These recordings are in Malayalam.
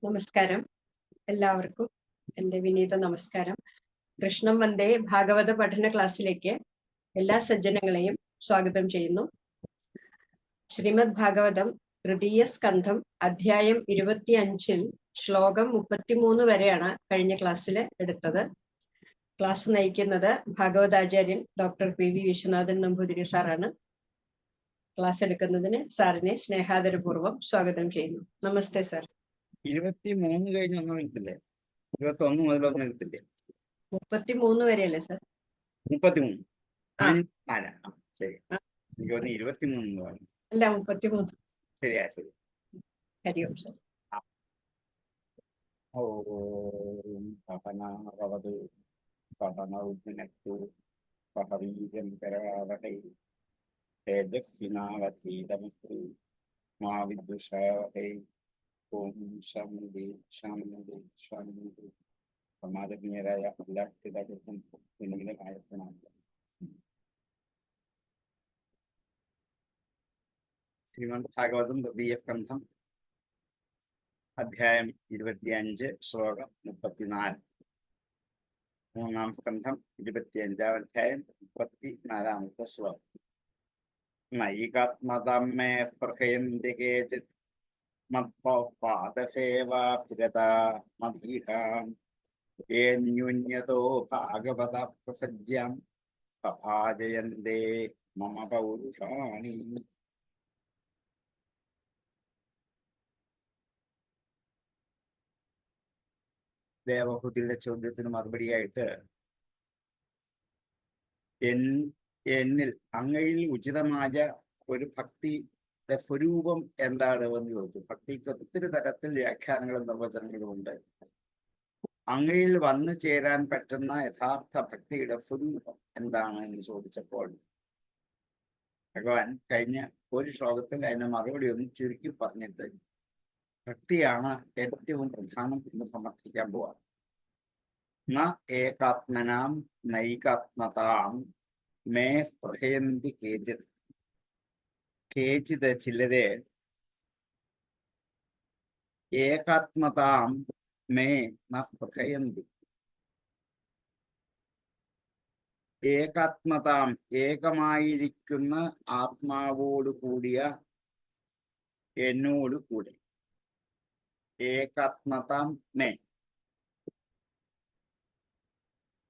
നമസ്കാരം എല്ലാവർക്കും എൻ്റെ വിനീത നമസ്കാരം. കൃഷ്ണം വന്ദേ ഭാഗവത പഠന ക്ലാസ്സിലേക്ക് എല്ലാ സജ്ജനങ്ങളെയും സ്വാഗതം ചെയ്യുന്നു. ശ്രീമദ് ഭാഗവതം തൃതീയ സ്കന്ധം അധ്യായം 25 ശ്ലോകം 33 വരെയാണ് കഴിഞ്ഞ ക്ലാസ്സിൽ എടുത്തത്. ക്ലാസ് നയിക്കുന്നത് ഭാഗവതാചാര്യൻ doctor P V Viswanathan Namboothiri സാറാണ്. ക്ലാസ് എടുക്കുന്നതിന് സാറിനെ സ്നേഹാദരപൂർവ്വം സ്വാഗതം ചെയ്യുന്നു. നമസ്തേ സാർ. 23 കഴിഞ്ഞ് ഒന്നും എടുത്തില്ലേ? 21 മുതലൊന്നും എടുത്തില്ലേ? 33 വരെയല്ലേ സാർ? 33. ശരി, എനിക്ക് തോന്നി 23 അല്ല, 33. ശരിയാ, ശരി. ഹരി ഓം സാർ. ഓം പവനവതു പവനൗനക്തു പവീരം കരാവഹൈ തേജസ്വിനാവധീതമസ്തു മാ വിദ്വിഷാവഹൈ. ഓം ശാന്തി ശാന്തി ശാന്തി. സമാധാനീയരായ എല്ലാ പിതാക്കൾക്കും വിനീതമായ പ്രണാമം. ശ്രീമദ് ഭാഗവതം തൃതീയ സ്കന്ധം അധ്യായം 25 ശ്ലോകം 34. മൂന്നാം സ്കന്ധം 25-ാം അധ്യായം 34-ാമത്തെ ശ്ലോകം. നൈകാത്മതം മേ സ്പൃഹയന്തി കേചിത് മത്പാദസേവാഭിരതാ മദീഹാം ന്യൂന്യതോ ഭാഗവത പ്രസജ്യം സഭാജയന്തേ മമ പൗരുഷാണി. ദേവഹൂതിയുടെ ചോദ്യത്തിന് മറുപടിയായിട്ട് എന്നിൽ അങ്ങയിൽ ഉചിതമായ ഒരു ഭക്തിയുടെ സ്വരൂപം എന്താണ് എന്ന് ചോദിച്ചു. ഭക്തിക്ക് ഒത്തിരി തരത്തിൽ വ്യാഖ്യാനങ്ങളും നിർവചനങ്ങളും ഉണ്ട്. അങ്ങയിൽ വന്നു ചേരാൻ പറ്റുന്ന യഥാർത്ഥ ഭക്തിയുടെ സ്വരൂപം എന്താണ് എന്ന് ചോദിച്ചപ്പോൾ ഭഗവാൻ കഴിഞ്ഞ ഒരു ശ്ലോകത്തിൽ അതിന് മറുപടി ഒന്ന് ചുരുക്കി പറഞ്ഞിട്ട് ഭക്തിയാണ് ഏറ്റവും പ്രധാനം എന്ന് സമർത്ഥിക്കാൻ പോവാം. ന ഏകാത്മനാം നൈകാത്മതാം മേ സ്പൃഹയന്തി കേചിത്. കേചിത് ചിലരെ ഏകാത്മതാം മേ ന സ്പൃഹയന്തി. ഏകാത്മതാം ഏകമായിരിക്കുന്ന ആത്മാവോട് കൂടിയ എന്നോട് കൂടെ. ഏകാത്മതാം മേ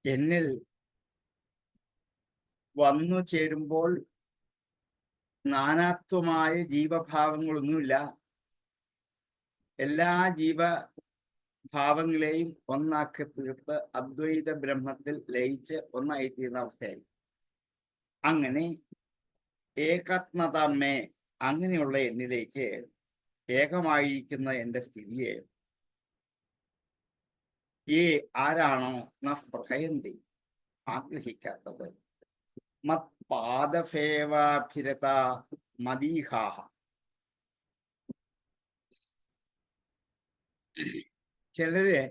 എന്നിൽ വന്നു ചേരുമ്പോൾ നാനാത്വമായ ജീവഭാവങ്ങളൊന്നുമില്ല. എല്ലാ ജീവഭാവങ്ങളെയും ഒന്നാക്കി തീർത്ത് അദ്വൈത ബ്രഹ്മത്തിൽ ലയിച്ച് ഒന്നായി തീർന്ന അവസ്ഥയായി. അങ്ങനെ ഏകാത്മതാമേ അങ്ങനെയുള്ള എന്നിലേക്ക് ഏകമായിരിക്കുന്ന എൻ്റെ സ്ഥിതിയെ ആരാണോ നസ്പൃഹയന്തി ആഗ്രഹിക്കാത്തത് മത്പാദസേവാഭിരത മദീഹാഹ. ചിലര്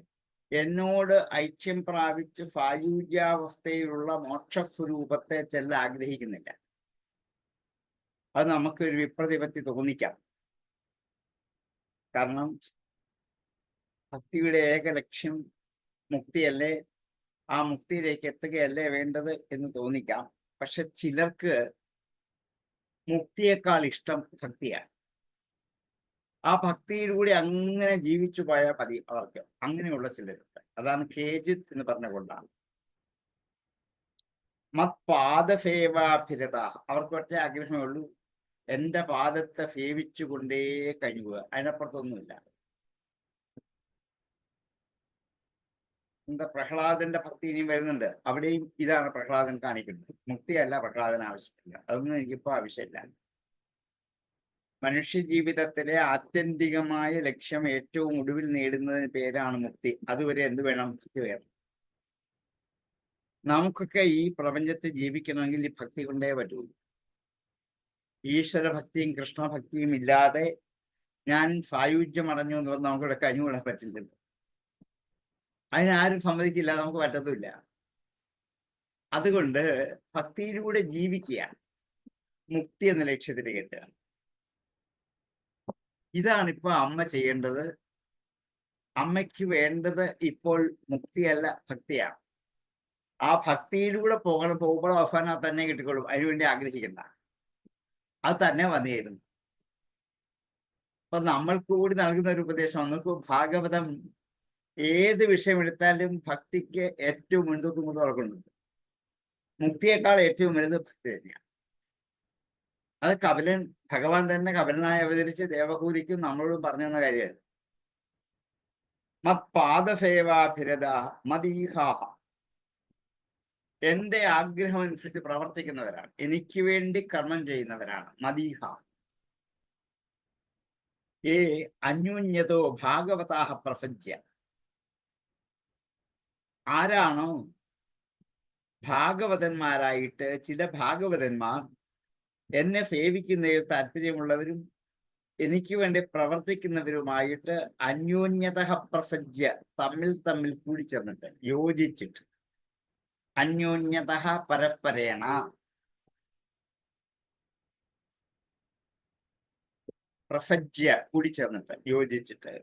എന്നോട് ഐക്യം പ്രാപിച്ച് സായുജ്യാവസ്ഥയിലുള്ള മോക്ഷസ്വരൂപത്തെ ചില ആഗ്രഹിക്കുന്നില്ല. അത് നമുക്കൊരു വിപ്രതിപത്തി തോന്നിക്കാം. കാരണം ഭക്തിയുടെ ഏക ലക്ഷ്യം മുക്തിയല്ലേ, ആ മുക്തിയിലേക്ക് എത്തുകയല്ലേ വേണ്ടത് എന്ന് തോന്നിക്കാം. പക്ഷെ ചിലർക്ക് മുക്തിയേക്കാൾ ഇഷ്ടം ഭക്തിയാണ്. ആ ഭക്തിയിലൂടെ അങ്ങനെ ജീവിച്ചു പോയാൽ മതി അവർക്ക്. അങ്ങനെയുള്ള ചിലരുണ്ട്. അതാണ് കേജിത് എന്ന് പറഞ്ഞുകൊണ്ടാണ്. മത്പാദസേവാഭിരത. അവർക്ക് ഒറ്റ ആഗ്രഹമേ ഉള്ളൂ, എൻ്റെ പാദത്തെ സേവിച്ചുകൊണ്ടേ കഴിയുക, അതിനപ്പുറത്തൊന്നുമില്ല. എന്താ പ്രഹ്ലാദന്റെ ഭക്തി ഇനിയും വരുന്നുണ്ട്. അവിടെയും ഇതാണ് പ്രഹ്ലാദൻ കാണിക്കുന്നത്. മുക്തിയല്ല പ്രഹ്ലാദൻ ആവശ്യമില്ല, അതൊന്നും എനിക്കിപ്പോൾ ആവശ്യമില്ല. മനുഷ്യ ജീവിതത്തിലെ ആത്യന്തികമായ ലക്ഷ്യം ഏറ്റവും ഒടുവിൽ നേടുന്നതിന് പേരാണ് മുക്തി. അതുവരെ എന്ത് വേണം? ഭക്തി വേണം. നമുക്കൊക്കെ ഈ പ്രപഞ്ചത്തിൽ ജീവിക്കണമെങ്കിൽ ഈ ഭക്തി കൊണ്ടേ പറ്റുള്ളൂ. ഈശ്വരഭക്തിയും കൃഷ്ണഭക്തിയും ഇല്ലാതെ ഞാൻ സായുജ്യം അടഞ്ഞു എന്ന് പറഞ്ഞാൽ നമുക്കിവിടെ കഴിഞ്ഞുകൂടാൻ പറ്റില്ലല്ലോ. അതിനാരും സമ്മതിക്കില്ല, നമുക്ക് പറ്റത്തുമില്ല. അതുകൊണ്ട് ഭക്തിയിലൂടെ ജീവിക്കുക, മുക്തി എന്ന ലക്ഷ്യത്തിലേക്ക് എത്തുക. ഇതാണ് ഇപ്പൊ അമ്മ ചെയ്യേണ്ടത്. അമ്മയ്ക്ക് വേണ്ടത് ഇപ്പോൾ മുക്തിയല്ല, ഭക്തിയാണ്. ആ ഭക്തിയിലൂടെ പോകുമ്പോൾ അവസാനം അത് തന്നെ കിട്ടിക്കൊള്ളും. അതിനുവേണ്ടി ആഗ്രഹിക്കണ്ട, അത് തന്നെ വന്നിരുന്നു. അപ്പൊ നമ്മൾക്ക് കൂടി നൽകുന്ന ഒരു ഉപദേശം, നമുക്ക് ഭാഗവതം ഏത് വിഷയം എടുത്താലും ഭക്തിക്ക് ഏറ്റവും മുൻതൂക്കം കൊണ്ട് നടക്കുന്നുണ്ട്. മുക്തിയേക്കാൾ ഏറ്റവും വലുത് ഭക്തി തന്നെയാണ്. അത് കപിലൻ, ഭഗവാൻ തന്നെ കപിലനായി അവതരിച്ച് ദേവഹൂതിക്കും നമ്മളോട് പറഞ്ഞു തന്ന കാര്യമാണ്. മത്പാദസേവാഭിരത മദീഹാഹ, എന്റെ ആഗ്രഹം അനുസരിച്ച് പ്രവർത്തിക്കുന്നവരാണ്, എനിക്ക് വേണ്ടി കർമ്മം ചെയ്യുന്നവരാണ്. മദീഹ ഏ അന്യോന്യതോ ഭാഗവതാഹ പ്രസജ്യ, ആരാണോ ഭാഗവതന്മാരായിട്ട് ചില ഭാഗവതന്മാർ എന്നെ സേവിക്കുന്നതിൽ താല്പര്യമുള്ളവരും എനിക്ക് വേണ്ടി പ്രവർത്തിക്കുന്നവരുമായിട്ട് അന്യോന്യത പ്രസജ്യ, തമ്മിൽ തമ്മിൽ കൂടിച്ചേർന്നിട്ട് യോജിച്ചിട്ട്, അന്യോന്യത പരസ്പരേണ, പ്രസജ്യ കൂടിച്ചേർന്നിട്ട് യോജിച്ചിട്ട്,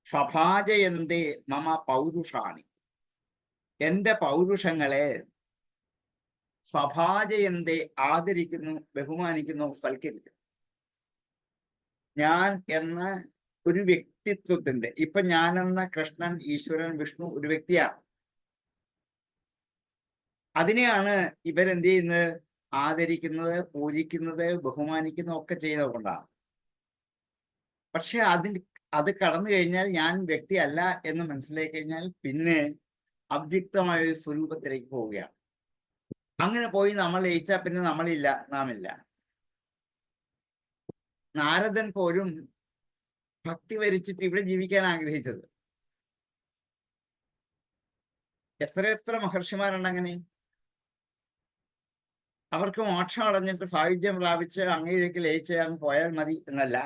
സഭാജയന്തേ മമ പൗരുഷാണി, എന്റെ പൗരുഷങ്ങളെ സഭാജയന്തേ ആദരിക്കുന്നു, ബഹുമാനിക്കുന്നു, സൽക്കരിക്കുന്നു. ഞാൻ എന്ന ഒരു വ്യക്തിത്വത്തിന്റെ, ഇപ്പൊ ഞാനെന്ന കൃഷ്ണൻ, ഈശ്വരൻ, വിഷ്ണു ഒരു വ്യക്തിയാണ്. അതിനെയാണ് ഇവരെന്ത് ചെയ്യുന്നത്? ആദരിക്കുന്നത്, പൂജിക്കുന്നത്, ബഹുമാനിക്കുന്നത് ഒക്കെ ചെയ്യുന്നത് കൊണ്ടാണ്. പക്ഷെ അത് കടന്നു കഴിഞ്ഞാൽ, ഞാൻ വ്യക്തി അല്ല എന്ന് മനസ്സിലാക്കി കഴിഞ്ഞാൽ പിന്നെ അവ്യക്തമായ ഒരു സ്വരൂപത്തിലേക്ക് പോവുകയാണ്. അങ്ങനെ പോയി നമ്മൾ ലയിച്ചാൽ പിന്നെ നമ്മളില്ല, നാമില്ല. നാരദൻ പോലും ഭക്തി വരിച്ചിട്ട് ഇവിടെ ജീവിക്കാൻ ആഗ്രഹിച്ചത്. എത്ര മഹർഷിമാരുണ്ട് അങ്ങനെ. അവർക്ക് മോക്ഷം അടഞ്ഞിട്ട് സായുജ്യം പ്രാപിച്ച് അങ്ങയിലേക്ക് ലയിച്ച് അങ്ങ് പോയാൽ മതി എന്നല്ല.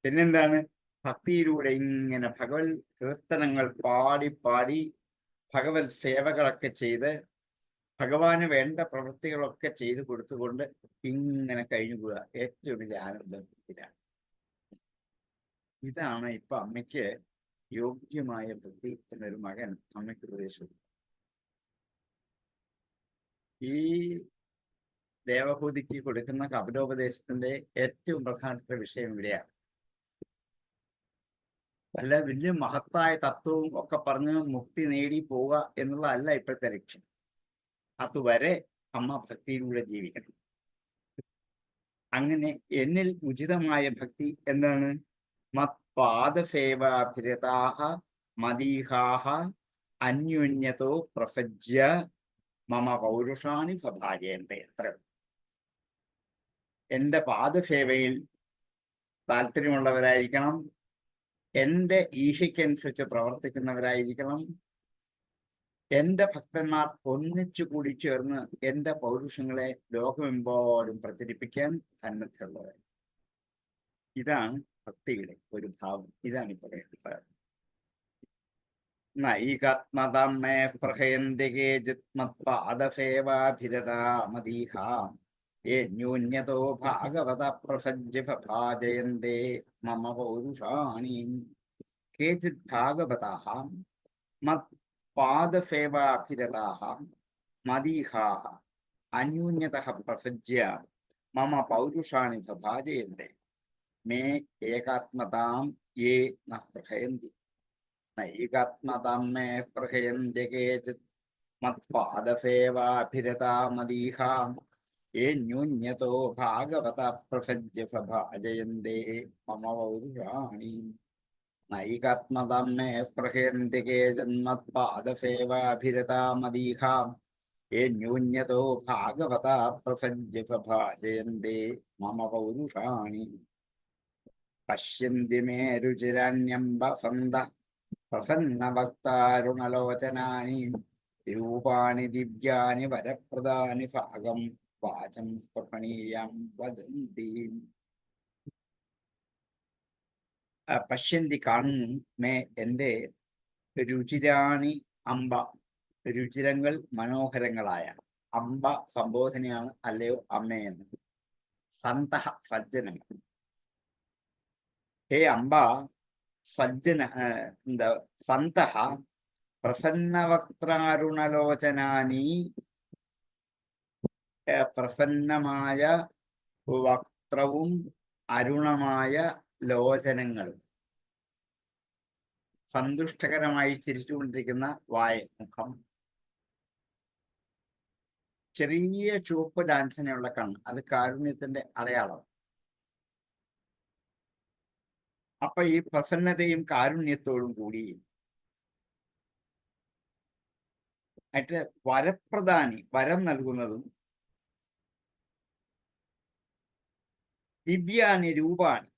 പിന്നെന്താണ്? ഭക്തിയിലൂടെ ഇങ്ങനെ ഭഗവത് കീർത്തനങ്ങൾ പാടി പാടി ഭഗവത് സേവകളൊക്കെ ചെയ്ത് ഭഗവാന് വേണ്ട പ്രവൃത്തികളൊക്കെ ചെയ്തു കൊടുത്തുകൊണ്ട് ഇങ്ങനെ കഴിഞ്ഞുകൂടുക ഏറ്റവും വലിയ ആനന്ദം ഇതിലാണ്. ഇതാണ് ഇപ്പൊ അമ്മയ്ക്ക് യോഗ്യമായ ഭക്തി എന്നൊരു മകൻ അമ്മയ്ക്ക് ഉപദേശിച്ചു. ഈ ദേവഹൂതിക്ക് കൊടുക്കുന്ന കപിലോപദേശത്തിന്റെ ഏറ്റവും പ്രധാനപ്പെട്ട വിഷയം ഇവിടെയാണ്. അല്ല വലിയ മഹത്തായ തത്വവും ഒക്കെ പറഞ്ഞ് മുക്തി നേടി പോവുക എന്നുള്ളതല്ല ഇപ്പോഴത്തെ ലക്ഷ്യം. അതുവരെ അമ്മ ഭക്തിയിലൂടെ ജീവിക്കണം. അങ്ങനെ എന്നിൽ ഉചിതമായ ഭക്തി എന്താണ്? മത്പാദസേവാഭിരതാഹ മദീഹാഹ അന്യോന്യതോ പ്രസജ്യ മമ പൗരുഷാണി സഭാജയന്തേ. എത്ര എന്റെ പാദസേവയിൽ താല്പര്യമുള്ളവരായിരിക്കണം, എന്റെ ഈശയ്ക്കനുസരിച്ച് പ്രവർത്തിക്കുന്നവരായിരിക്കണം, എന്റെ ഭക്തന്മാർ ഒന്നിച്ചു കൂടി ചേർന്ന് എന്റെ പൗരുഷങ്ങളെ ലോകമെമ്പാടും പ്രചരിപ്പിക്കാൻ സന്നദ്ധമുള്ളവർ. ഇതാണ് ഭക്തിയുടെ ഒരു ഭാവം. ഇതാണ് ഇപ്പൊ പറയുന്നത്. നൈകാത്മതമേ സ്പൃഹയന്തി കേചിത് മത്പാദസേവാഭിരതാ മദീഹാ യേ ന്യൂന്യതോ ഭാഗവത പ്രസജ്യ ഭാജയന്തേ മമ പൗരുഷാണി. കേചിത് ഭാഗവതാഃ മത്പാദസേവാഭിരതാഃ മദീഹാഃ അന്യൂന്യതഃ പ്രസജ്യ മമ പൗരുഷാണി ഭാജയന്തേ മേ ഏകാത്മതാം യേ ന സ്പൃഹയന്തി. നൈകാത്മതാം മേ സ്പൃഹയന്തി കേചിത് മത്പാദസേവാഭിരതാ മദീഹാ യേ ന്യൂന്യതോ ഭാഗവത പ്രസജ്യ ഭാജയന്തേ മമ പൗരുഷാണി. നൈകാത്മതാം മേ സ്പൃഹയന്തി കേചിത് മത്പാദസേവാഭിരതാ മദീഹാ യേ ന്യൂന്യതോ ഭാഗവത പ്രസജ്യ ഭാജയന്തേ മമ പൗരുഷാണി. പശ്യന്തി മേ രുചിരാണ്യംബ സന്ത പ്രസന്നഭക്താരുണലോചനാനി രൂപാണി ദിവ്യാനി വരപ്രദാനി ഭാഗം വാചം സ്പൃഹണീയം വദന്തി. പശ്യന്തി കാണുന്നു, മേ എന്റെ രുചിരാണി അംബ, രുചിരങ്ങൾ മനോഹരങ്ങളായ. അംബ സംബോധനയാണ്, അല്ലയോ അമ്മയെന്ന്. സന്തഹ സജ്ജനങ്ങൾ. ഹേ അംബ സജ്ജന എന്താ സന്തഃ പ്രസന്നവക്ത്രാരുണലോചനാനി, പ്രസന്നമായ വക്ത്രവും അരുണമായ ലോചനങ്ങളും, സന്തുഷ്ടകരമായി ചിരിച്ചുകൊണ്ടിരിക്കുന്ന മുഖം, ചെറിയ ചുവപ്പ് ലാഞ്ചനയുള്ള കണ്ണ്, അത് കാരുണ്യത്തിന്റെ അടയാളം. അപ്പൊ ഈ പ്രസന്നതയും കാരുണ്യത്തോടും കൂടി ആയിട്ട് വരപ്രദാനി, വരം നൽകുന്നതും, ദിവ്യാനി രൂപാണി,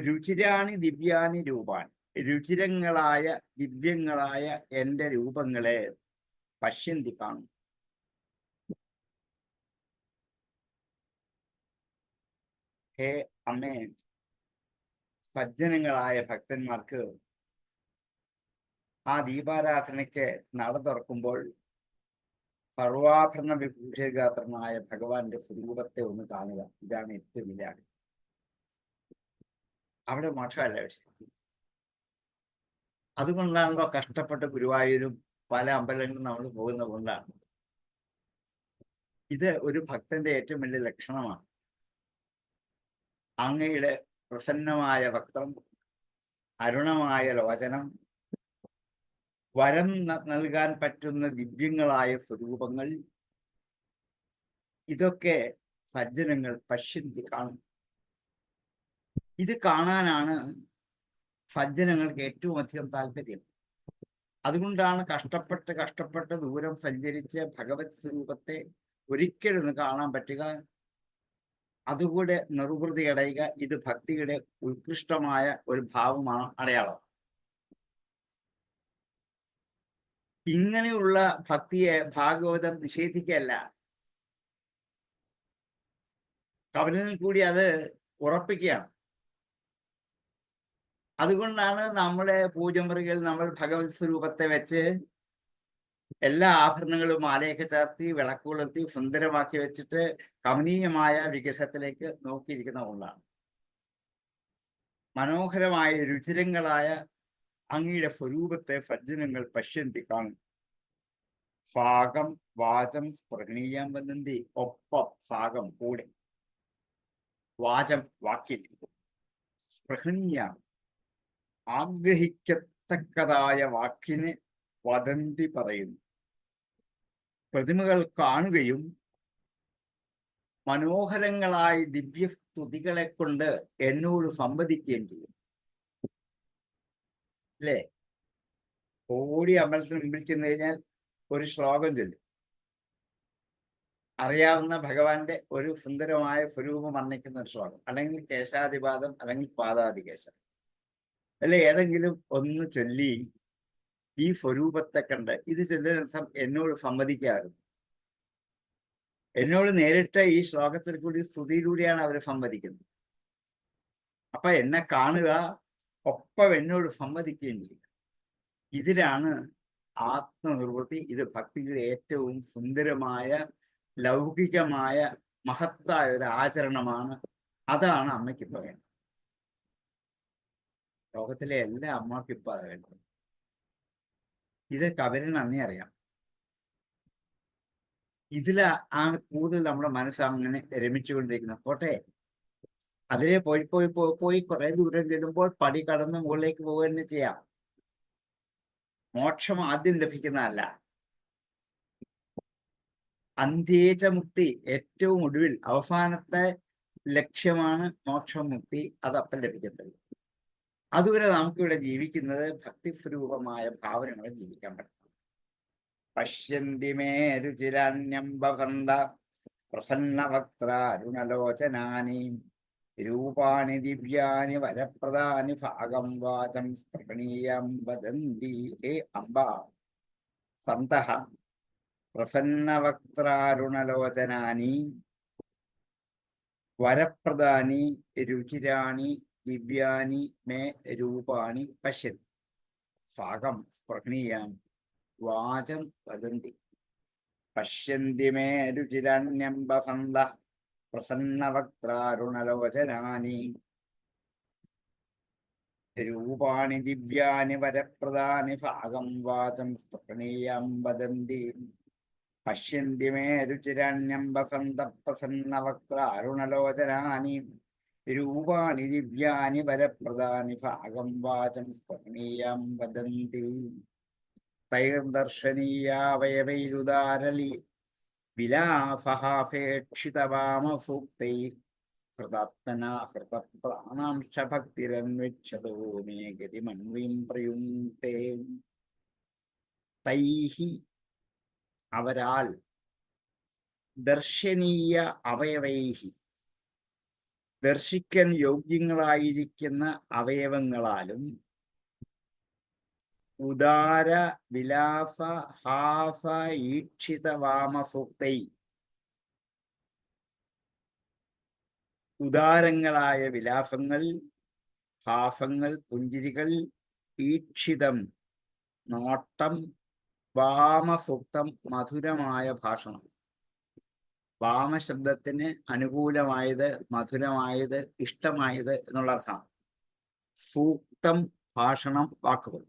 രുചിരാണി ദിവ്യാനി രൂപാണി, രുചിരങ്ങളായ ദിവ്യങ്ങളായ എന്റെ രൂപങ്ങളെ പശ്യന്തി കാണും. ഹേ അമ്മേ, സജ്ജനങ്ങളായ ഭക്തന്മാർക്ക് ആ ദീപാരാധനയ്ക്ക് നട തുറക്കുമ്പോൾ സർവാഭരണ വിഭൂഷഗാത്രനായ ഭഗവാന്റെ സ്വരൂപത്തെ ഒന്ന് കാണുക. ഇതാണ് ഏറ്റവും വലിയ ആഗ്രഹം. അവിടെ മോക്ഷമല്ല വിഷയം. അതുകൊണ്ടാണല്ലോ കഷ്ടപ്പെട്ട് ഗുരുവായൂരും പല അമ്പലങ്ങളിലും നമ്മൾ പോകുന്നത് കൊണ്ടാണ്. ഇത് ഒരു ഭക്തന്റെ ഏറ്റവും വലിയ ലക്ഷണമാണ്. അങ്ങയുടെ പ്രസന്നമായ വക്രം, അരുണമായ ലോചനം, വരം നൽകാൻ പറ്റുന്ന ദിവ്യങ്ങളായ സ്വരൂപങ്ങൾ, ഇതൊക്കെ സജ്ജനങ്ങൾ പശ്യന്തി കാണും. ഇത് കാണാനാണ് സജ്ജനങ്ങൾക്ക് ഏറ്റവും അധികം താല്പര്യം. അതുകൊണ്ടാണ് കഷ്ടപ്പെട്ട് ദൂരം സഞ്ചരിച്ച് ഭഗവത് സ്വരൂപത്തെ ഒരിക്കലൊന്ന് കാണാൻ പറ്റുക, അതുകൂടെ നിർവൃതി അടയുക. ഇത് ഭക്തിയുടെ ഉത്കൃഷ്ടമായ ഒരു ഭാവമാണ്, അടയാളം. ഇങ്ങനെയുള്ള ഭക്തിയെ ഭാഗവതം നിഷേധിക്കല്ല, കവലിൽ കൂടി അത് ഉറപ്പിക്കുകയാണ്. അതുകൊണ്ടാണ് നമ്മുടെ പൂജമുറികൾ നമ്മൾ ഭഗവത് സ്വരൂപത്തെ വെച്ച് എല്ലാ ആഭരണങ്ങളും മാലയൊക്കെ ചേർത്തി വിളക്ക് കൊളുത്തി സുന്ദരമാക്കി വെച്ചിട്ട് കമനീയമായ വിഗ്രഹത്തിലേക്ക് നോക്കിയിരിക്കുന്ന കൊണ്ടാണ്. മനോഹരമായ രുചിരങ്ങളായ അങ്ങയുടെ സ്വരൂപത്തെ സജ്ജനങ്ങൾ പശ്യന്തി കാണും. ഫാഗം വാചം സ്പൃഹണീയം വദന്തി, ഒപ്പം ഫാഗം കൂടെ, വാചം വാക്കിൽ, സ്പൃഹണീയം ആഗ്രഹിക്കത്തക്കതായ വാക്കിന് വദന്തി പറയുന്നു. പ്രതിമകൾ കാണുകയും മനോഹരങ്ങളായ ദിവ്യസ്തുതികളെ കൊണ്ട് എന്നോട് സംവദിക്കുകയും ചെയ്യും. അല്ലേ? ഓടി അമ്പലത്തിന് മുമ്പിൽ ചെന്ന് കഴിഞ്ഞാൽ ഒരു ശ്ലോകം ചൊല്ലും. അറിയാവുന്ന ഭഗവാന്റെ ഒരു സുന്ദരമായ സ്വരൂപം വർണ്ണിക്കുന്ന ഒരു ശ്ലോകം, അല്ലെങ്കിൽ കേശാദിപാദം, അല്ലെങ്കിൽ പാദാദികേശം, അല്ലെ ഏതെങ്കിലും ഒന്ന് ചൊല്ലി ഈ സ്വരൂപത്തെ കണ്ട് ഇത് ചൊല്ലുന്ന ദിവസം എന്നോട് സംവദിക്കാറുണ്ട്. എന്നോട് നേരിട്ട് ഈ ശ്ലോകത്തിൽ കൂടി സ്തുതിയിലൂടെയാണ് അവർ സംവദിക്കുന്നത്. അപ്പൊ എന്നെ കാണുക, ഒപ്പം എന്നോട് സംവദിക്കുകയും ചെയ്യുക. ഇതിലാണ് ആത്മനിർവൃത്തി. ഇത് ഭക്തിയുടെ ഏറ്റവും സുന്ദരമായ ലൗകികമായ മഹത്തായ ഒരു ആചരണമാണ്. അതാണ് അമ്മയ്ക്കിപ്പോ വേണ്ടത്. ലോകത്തിലെ എല്ലാ അമ്മയ്ക്കും ഇപ്പൊ അത് വേണ്ടത്. ഇത് കവലിന് നന്ദി അറിയാം. ഇതിലാണ് കൂടുതൽ നമ്മുടെ മനസ്സ് അങ്ങനെ രമിച്ചുകൊണ്ടിരിക്കുന്നത്. പോട്ടെ, അതിലെ പോയി കുറെ ദൂരം ചെല്ലുമ്പോൾ പടി കടന്ന് മുകളിലേക്ക് പോകുക തന്നെ ചെയ്യാം. മോക്ഷം ആദ്യം ലഭിക്കുന്നതല്ല, അന്ത്യേച്ച മുക്തി, ഏറ്റവും ഒടുവിൽ അവസാനത്തെ ലക്ഷ്യമാണ് മോക്ഷമുക്തി. അതപ്പം ലഭിക്കത്തുള്ളൂ. അതുവരെ നമുക്കിവിടെ ജീവിക്കുന്നത് ഭക്തിസ്വരൂപമായ ഭാവനകളെ ജീവിക്കാൻ പറ്റും. പശ്യന്തി മേ രുചിരാണ്യംബന്ധ പ്രസന്നവക്ത്രാരുണലോചനാനി, രൂപാണി ദിവ്യാനി വരപ്രദാനി ഭാഗം വാചം സ്പൃഹണീയം വദന്തി. ഹേ അംബ സന്തഃ പ്രസന്നവക്ത്രാരുണലോചനാനി, വരപ്രദാനി രുചിരാണി ദിവ്യാനി മേ രൂപാണി പശ്യന്തി, ഭാഗം സ്പൃഹണീയം വാചം വദന്തി. പശ്യന്തി മേ രുചിരാണ്യംബന്ധ പ്രസന്നവക്ത്രാരുണലോചനാനി. രൂപാണി ദിവ്യാനി വരപ്രദാനി ഭാഗം വാചം സ്പൃഹണീയം വദന്തി പശ്യന്തി മേ രുചിരണ്യംബസന്ത പ്രസന്നവക്ത്ര അരുണലോചനാനി രൂപാണി ദിവ്യാനി വരപ്രദാനി ഭാഗം വാചം സ്പൃഹണീയം വദന്തി തൈർദർശനീയാവയവൈരുദാരലി വിലാഫഹാഫേക്ഷിതവാമസൂക്തൈ ഹൃതാത്മനാ ഹൃതപ്രാണാംശ ഭക്തിരന്വിച്ഛതോ മേ ഗതിമന്വീം പ്രയുങ്ക്തേ. തൈഹി അവരാൽ ദർശനീയ അവയവൈഹി ദർശിക്കാൻ യോഗ്യങ്ങളായിരിക്കുന്ന അവയവങ്ങളാലും ഉദാര വിലാസ ഹാസ ഈക്ഷിത വാമസൂക്തൈ ഉദാരങ്ങളായ വിലാസങ്ങൾ, ഹാസങ്ങൾ, പുഞ്ചിരികൾ, ഈക്ഷിതം നോട്ടം, വാമസൂക്തം മധുരമായ ഭാഷണം. വാമശബ്ദത്തിന് അനുകൂലമായത്, മധുരമായത്, ഇഷ്ടമായത് എന്നുള്ള അർത്ഥമാണ്. സൂക്തം ഭാഷണം, വാക്കുകൾ.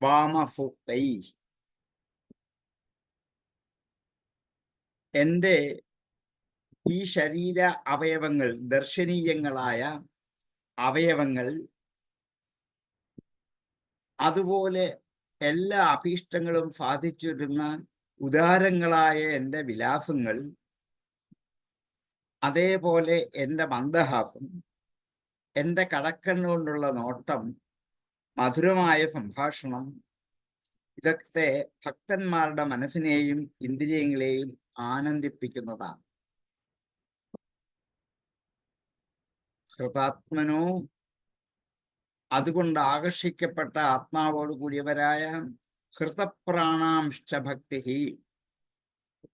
വാമസൂക്തൈ എൻ്റെ ഈ ശരീര അവയവങ്ങൾ, ദർശനീയങ്ങളായ അവയവങ്ങൾ, അതുപോലെ എല്ലാ അഭീഷ്ടങ്ങളും സാധിച്ചിരുന്ന ഉദാരങ്ങളായ എൻ്റെ വിലാസങ്ങൾ, അതേപോലെ എൻ്റെ മന്ദഹാസം, എൻ്റെ കടക്കണ്ണുകൊണ്ടുള്ള നോട്ടം, മധുരമായ സംഭാഷണം, ഇതൊക്കെ ഭക്തന്മാരുടെ മനസ്സിനെയും ഇന്ദ്രിയങ്ങളെയും ആനന്ദിപ്പിക്കുന്നതാണ്. ഹൃതാത്മനോ അതുകൊണ്ട് ആകർഷിക്കപ്പെട്ട ആത്മാവോട് കൂടിയവരായ ഹൃതപ്രാണാംശ ഭക്തി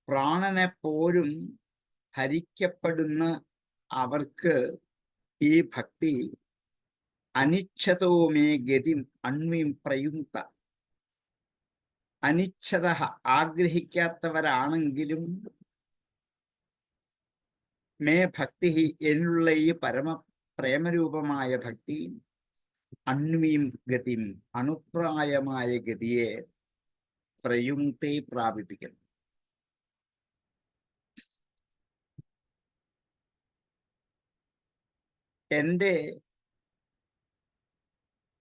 പ്രാണനെ പോലും ഹരിക്കപ്പെടുന്ന അവർക്ക് ഈ ഭക്തി അനിച്ഛതോമേ ഗതിം അൺവീം പ്രയുക്ത. അനിച്ഛത ആഗ്രഹിക്കാത്തവരാണെങ്കിലും മേ ഭക്തി എന്നുള്ള ഈ പ്രേമരൂപമായ ഭക്തി അൺവീം ഗതിം അണുപ്രായമായ ഗതിയെ പ്രയുക്തെ പ്രാപിപ്പിക്കുന്നു. എൻ്റെ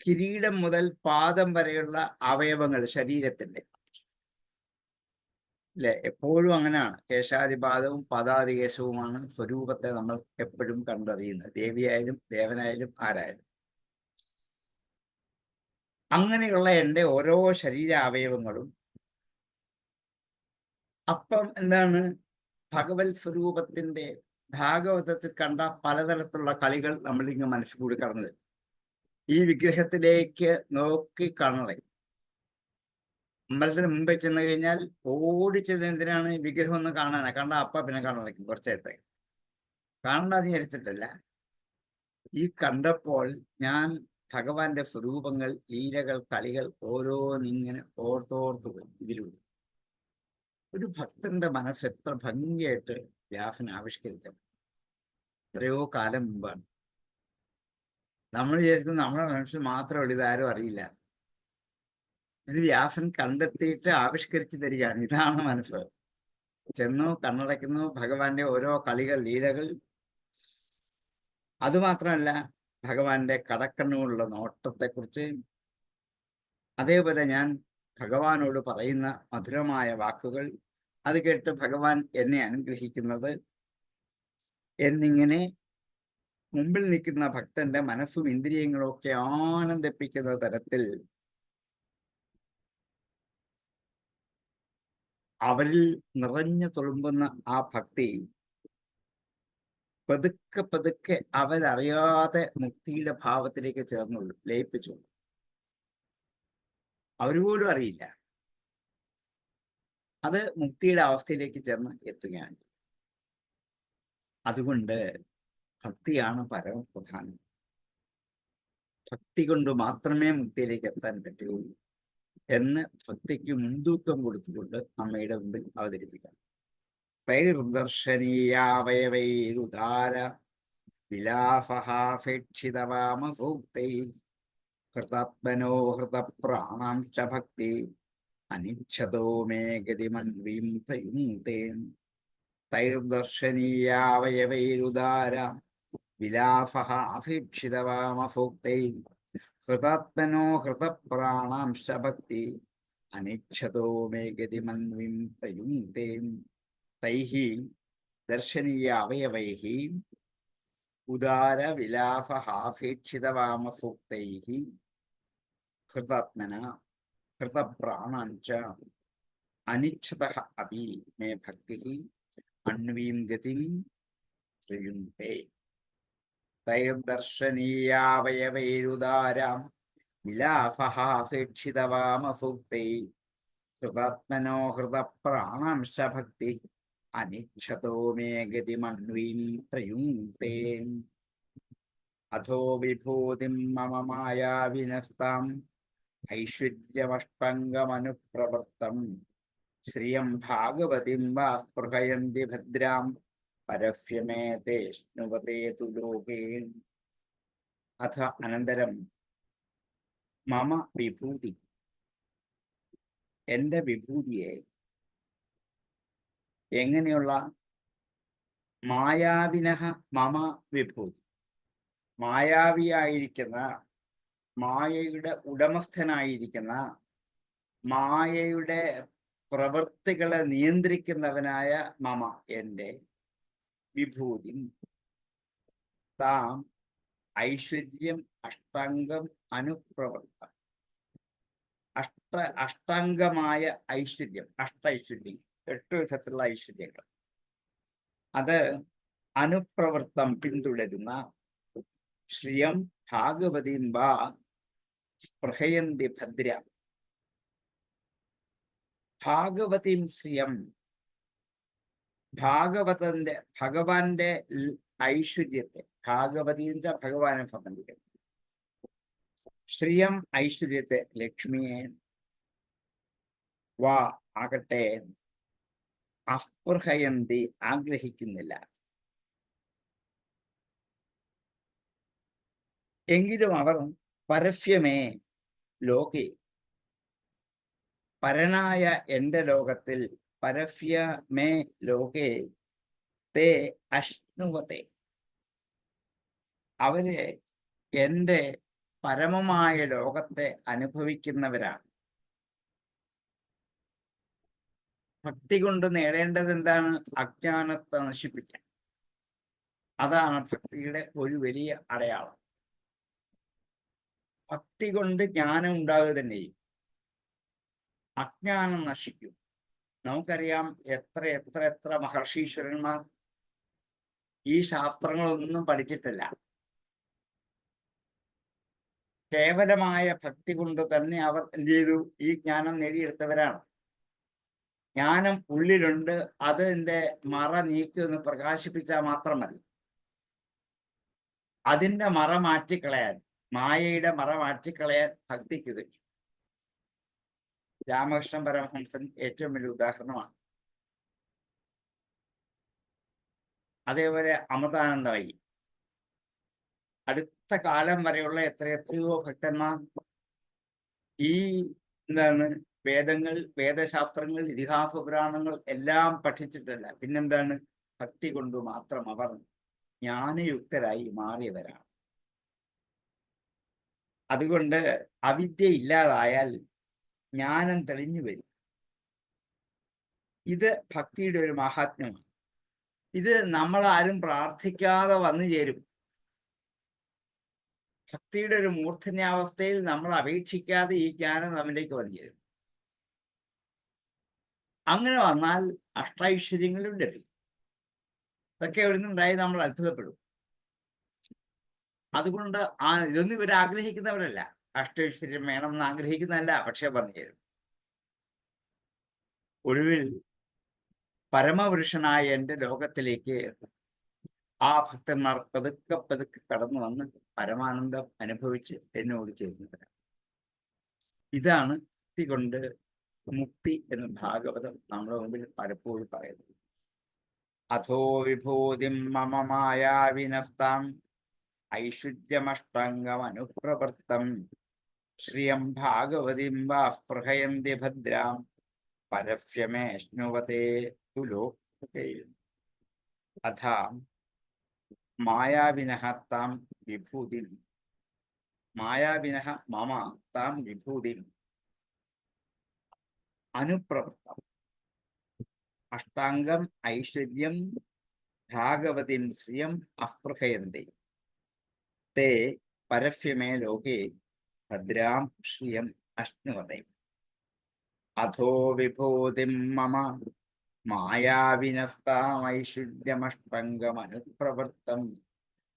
കിരീടം മുതൽ പാദം വരെയുള്ള അവയവങ്ങൾ ശരീരത്തിൻ്റെ അല്ലെ, എപ്പോഴും അങ്ങനെയാണ്. കേശാദിപാദവും പാദാദികേശവുമാണ് സ്വരൂപത്തെ നമ്മൾ എപ്പോഴും കണ്ടറിയുന്നത്, ദേവിയായാലും ദേവനായാലും ആരായാലും. അങ്ങനെയുള്ള എൻ്റെ ഓരോ ശരീര അവയവങ്ങളും അപ്പം എന്താണ്, ഭഗവത് സ്വരൂപത്തിൻ്റെ ഭാഗവതത്തിൽ കണ്ട പലതരത്തിലുള്ള കളികൾ നമ്മളിങ്ങ് മനസ്സിൽ കൂടി കടന്നു വരും. ഈ വിഗ്രഹത്തിലേക്ക് നോക്കി കാണണം. അമ്പലത്തിന് മുമ്പേ ചെന്ന് കഴിഞ്ഞാൽ ഓടിച്ചത് എന്തിനാണ്? വിഗ്രഹം ഒന്ന് കാണാനാ. കണ്ട അപ്പ പിന്നെ കാണാൻ നിൽക്കും കുറച്ചു നേരത്തേക്ക്. കാണാതെ വിചാരിച്ചിട്ടല്ല, ഈ കണ്ടപ്പോൾ ഞാൻ ഭഗവാന്റെ സ്വരൂപങ്ങൾ, ലീലകൾ, കളികൾ ഓരോന്നിങ്ങനെ ഓർത്തോർത്തു പോയി. ഇതിലൂടെ ഒരു ഭക്തന്റെ മനസ്സ് എത്ര ഭംഗിയായിട്ട് വ്യാസൻ ആവിഷ്കരിക്കാം. എത്രയോ കാലം മുമ്പാണ്. നമ്മൾ വിചാരിക്കും നമ്മുടെ മനസ്സിൽ മാത്രമേ ഇതാരും അറിയില്ല. ഇത് വ്യാസൻ കണ്ടെത്തിയിട്ട് ആവിഷ്കരിച്ചു തരികയാണ്. ഇതാണ് മനസ്സ്. ചെന്നു കണ്ണടയ്ക്കുന്നു, ഭഗവാന്റെ ഓരോ കളികൾ, ലീലകൾ. അതുമാത്രമല്ല, ഭഗവാന്റെ കടക്കണ്ണുകൊണ്ടുള്ള നോട്ടത്തെക്കുറിച്ച്, അതേപോലെ ഞാൻ ഭഗവാനോട് പറയുന്ന മധുരമായ വാക്കുകൾ, അത് കേട്ട് ഭഗവാൻ എന്നെ അനുഗ്രഹിക്കുന്നത് എന്നിങ്ങനെ മുമ്പിൽ നിൽക്കുന്ന ഭക്തന്റെ മനസ്സും ഇന്ദ്രിയങ്ങളും ഒക്കെ ആനന്ദിപ്പിക്കുന്ന തരത്തിൽ അവരിൽ നിറഞ്ഞു തുളുമ്പുന്ന ആ ഭക്തി പതുക്കെ പതുക്കെ അവരറിയാതെ മുക്തിയുടെ ഭാവത്തിലേക്ക് ചേർന്നുള്ളൂ, ലയിപ്പിച്ചു. അവരുപോലും അറിയില്ല. അത് മുക്തിയുടെ അവസ്ഥയിലേക്ക് ചെന്ന് എത്തുകയാണ്. അതുകൊണ്ട് ഭക്തിയാണ് പരമപ്രധാനം. ഭക്തി കൊണ്ട് മാത്രമേ മുക്തിയിലേക്ക് എത്താൻ പറ്റുകയുള്ളൂ എന്ന് ഭക്തിക്ക് മുൻതൂക്കം കൊടുത്തുകൊണ്ട് അമ്മയുടെ മുമ്പിൽ അവതരിപ്പിക്കാം. തൈർദർശനീയാവയവൈരുദാര വിലാസഹാഫേക്ഷിതവാമസൂക്തൈ ഹൃതാത്മനോ ഹൃതപ്രാണാം ച ഭക്തി അനിച്ഛതോ മേ ഗതിമൻവീം പ്രയുങ്ക്തേ തൈർദർശനീയാവയവൈരുദാര വിലാഫഃ അഭീക്ഷിതവാമഭുക്തൈ ഹൃതാത്മനോ ഹൃതപ്രാണാംശ ഭക്തി അനിച്ഛതോ മേ ഗതിമൻവിം പ്രയുങ്ക്തേ തൈഃ ദർശനീയ അവയവൈഃ ഉദാര വിലാഫഃ അഭീക്ഷിതവാമഭുക്തൈഃ ഹൃതാത്മന ഹൃതപ്രാണാഞ്ച അനിച്ഛതഃ അപി മേ ഭക്തിഃ അന്വീം ഗതിം പ്രയുങ്ക്തേ തൈർദർശനീയാവയവൈരുദാരാം വിലാഫഃ അപേക്ഷിതവാമഭുക്തൈ ഹൃതാത്മനോ ഹൃതപ്രാണാംശ ഭക്തി അനിച്ഛതോ മേ ഗതിമന്വീം പ്രയുങ്ക്തേ അധോ വിഭൂതിം മമ മായാവിനസ്താം ഐശ്വര്യമഷ്ടംഗമനുപ്രവൃത്തം ശ്രിയം ഭാഗവതിം വാ സ്പൃഹയന്തി ഭദ്രാം പരഫ്യമേ തേഷ്ണുവതേ തു ലോകേ. അഥ അനന്തരം മമ വിഭൂതി, എന്റെ വിഭൂതിയെ എങ്ങനെയുള്ള മായാവിനഃ മമ വിഭൂതി, മായാവിയായിരിക്കുന്ന മായയുടെ ഉടമസ്ഥനായിരിക്കുന്ന മായയുടെ പ്രവൃത്തികളെ നിയന്ത്രിക്കുന്നവനായ മമ എന്റെ വിഭൂതി താം ഐശ്വര്യം അഷ്ടാംഗം അനുപ്രവൃത്തം, അഷ്ടാംഗമായ ഐശ്വര്യം, അഷ്ടൈശ്വര്യം, 8 വിധത്തിലുള്ള ഐശ്വര്യങ്ങൾ, അത് അനുപ്രവൃത്തം പിന്തുടരുന്ന ശ്രിയം ഭാഗവതിം വാ സ്പൃഹയന്തി ഭദ്ര. ഭാഗവതിം ശ്രിയം, ഭഗവാന്റെ ഐശ്വര്യത്തെ, ഭാഗവതിന്റെ ഭഗവാനെ സംബന്ധിക്കുന്നു. ശ്രിയം ഐശ്വര്യത്തെ, ലക്ഷ്മിയെ, വാ ആകട്ടെ, അസ്പൃഹയന്തി ആഗ്രഹിക്കുന്നില്ല. എങ്കിലും അവർ പരഫ്യമേ ലോകെ, പരനായ എന്റെ ലോകത്തിൽ, പരഫ്യമേ ലോകെ തേ അശ്നുവത്തെ, അവര് എന്റെ പരമമായ ലോകത്തെ അനുഭവിക്കുന്നവരാണ്. ഭക്തി കൊണ്ട് നേടേണ്ടത് എന്താണ്? അജ്ഞാനത്തെ നശിപ്പിക്കാൻ. അതാണ് ഭക്തിയുടെ ഒരു വലിയ അടയാളം. ഭക്തി കൊണ്ട് ജ്ഞാനം ഉണ്ടാകുക തന്നെ ചെയ്യും, അജ്ഞാനം നശിക്കും. നമുക്കറിയാം എത്ര എത്ര എത്ര മഹർഷീശ്വരന്മാർ ഈ ശാസ്ത്രങ്ങളൊന്നും പഠിച്ചിട്ടില്ല. കേവലമായ ഭക്തി കൊണ്ട് തന്നെ അവർ എന്ത് ചെയ്തു? ഈ ജ്ഞാനം നേടിയെടുത്തവരാണ്. ജ്ഞാനം ഉള്ളിലുണ്ട്, അതിന്റെ മറ നീക്കി ഒന്ന് പ്രകാശിപ്പിച്ചാൽ മാത്രം മതി. അതിന്റെ മറ മാറ്റിക്കളയാൻ, മായയുടെ മറ മാറ്റിക്കളയാൻ ഭക്തിക്ക് കഴിയും. രാമകൃഷ്ണൻ പരമഹംസൻ ഏറ്റവും വലിയ ഉദാഹരണമാണ്. അതേപോലെ അമൃതാനന്ദമയി, അടുത്ത കാലം വരെയുള്ള എത്രയെത്രയോ ഭക്തന്മാർ ഈ വേദങ്ങൾ, വേദശാസ്ത്രങ്ങൾ, ഇതിഹാസ പുരാണങ്ങൾ എല്ലാം പഠിച്ചിട്ടില്ല. പിന്നെന്താണ്? ഭക്തി കൊണ്ട് മാത്രം അവർ ജ്ഞാനയുക്തരായി മാറിയവരാണ്. അതുകൊണ്ട് അവിദ്യ ഇല്ലാതായാൽ ജ്ഞാനം തെളിഞ്ഞു വരും. ഇത് ഭക്തിയുടെ ഒരു മഹാത്മ്യമാണ്. ഇത് നമ്മളാരും പ്രാർത്ഥിക്കാതെ വന്നു ചേരും. ഭക്തിയുടെ ഒരു മൂർധന്യാവസ്ഥയിൽ നമ്മൾ അപേക്ഷിക്കാതെ ഈ ജ്ഞാനം നമ്മിലേക്ക് വന്നു ചേരും. അങ്ങനെ വന്നാൽ അഷ്ടൈശ്വര്യങ്ങളും ലഭിക്കും. ഇതൊക്കെ എവിടെ നിന്നുണ്ടായി നമ്മൾ അത്ഭുതപ്പെടും. അതുകൊണ്ട് ഇതൊന്നും ഇവർ ആഗ്രഹിക്കുന്നവരല്ല, അഷ്ടൈശ്വര്യം വേണമെന്ന് ആഗ്രഹിക്കുന്നതല്ല, പക്ഷെ വന്നു ചേരും. ഒടുവിൽ പരമപുരുഷനായ എൻ്റെ ലോകത്തിലേക്ക് ആ ഭക്തന്മാർ പതുക്കെ പതുക്കെ കടന്നു വന്ന് പരമാനന്ദം അനുഭവിച്ച് എന്നോട് ചേരുന്നവരാണ്. ഇതാണ് ഭക്തി കൊണ്ട് മുക്തി എന്ന് ഭാഗവതം നമ്മുടെ മുമ്പിൽ പലപ്പോഴും പറയുന്നത്. അധോ വിഭൂതിം മമ മായാവിനസ്താം ഐശ്വര്യമഷ്ടംഗമനുപ്രവൃത്തം ശ്രിയം ഭാഗവതിം വാ സ്പൃഹയന്തി ഭദ്രാം പരഫ്യമേഷ്ണുവതേ തുലോകേ അഥാ മായാവിനഃ താം വിഭൂതിം മായാവിനഃ മമ താം വിഭൂതിം അനുപ്രവൃത്തം അഷ്ടാംഗം ഐശ്വര്യം ഭാഗവതിം ശ്രിയം അസ്പൃഹയന്തി തേ പരഫ്യമേ ലോകേ ഭദ്രാം ശ്രിയം അശ്നുവതേ അധോ വിഭൂതിം മമ മായാവിനസ്താമൈശ്വര്യമഷ്ടംഗമനുപ്രവൃത്തം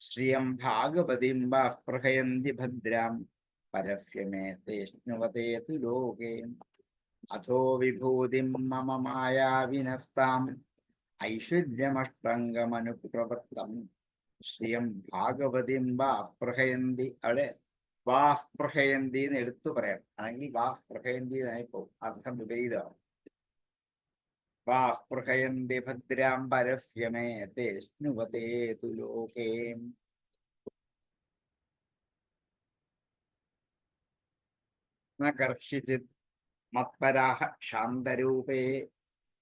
ശ്രിയം ഭാഗവതിം വാ സ്പൃഹയന്തി ഭദ്രാം പരഫ്യമേ തേഷ്ണുവതേ തു ലോകേ അധോ വിഭൂതിം മമ മായാവിനസ്താം ഐശ്വര്യമഷ്ടംഗമനുപ്രവൃത്തം ശ്രിയം ഭാഗവതിം വാ സ്പൃഹയന്തി. അവിടെ വാ സ്പൃഹയന്തി എന്ന് എടുത്തു പറയാം, അല്ലെങ്കിൽ വാ സ്പൃഹയന്തി എന്നായിപ്പോ അർത്ഥം വിപരീതമാണ്. വാ സ്പൃഹയന്തി ഭദ്രാം പരഫ്യമേ തേഷ്ണുവതേ തു ലോകേ. ന കർഷിചിത് മത്പരാഹ ശാന്തരൂപേ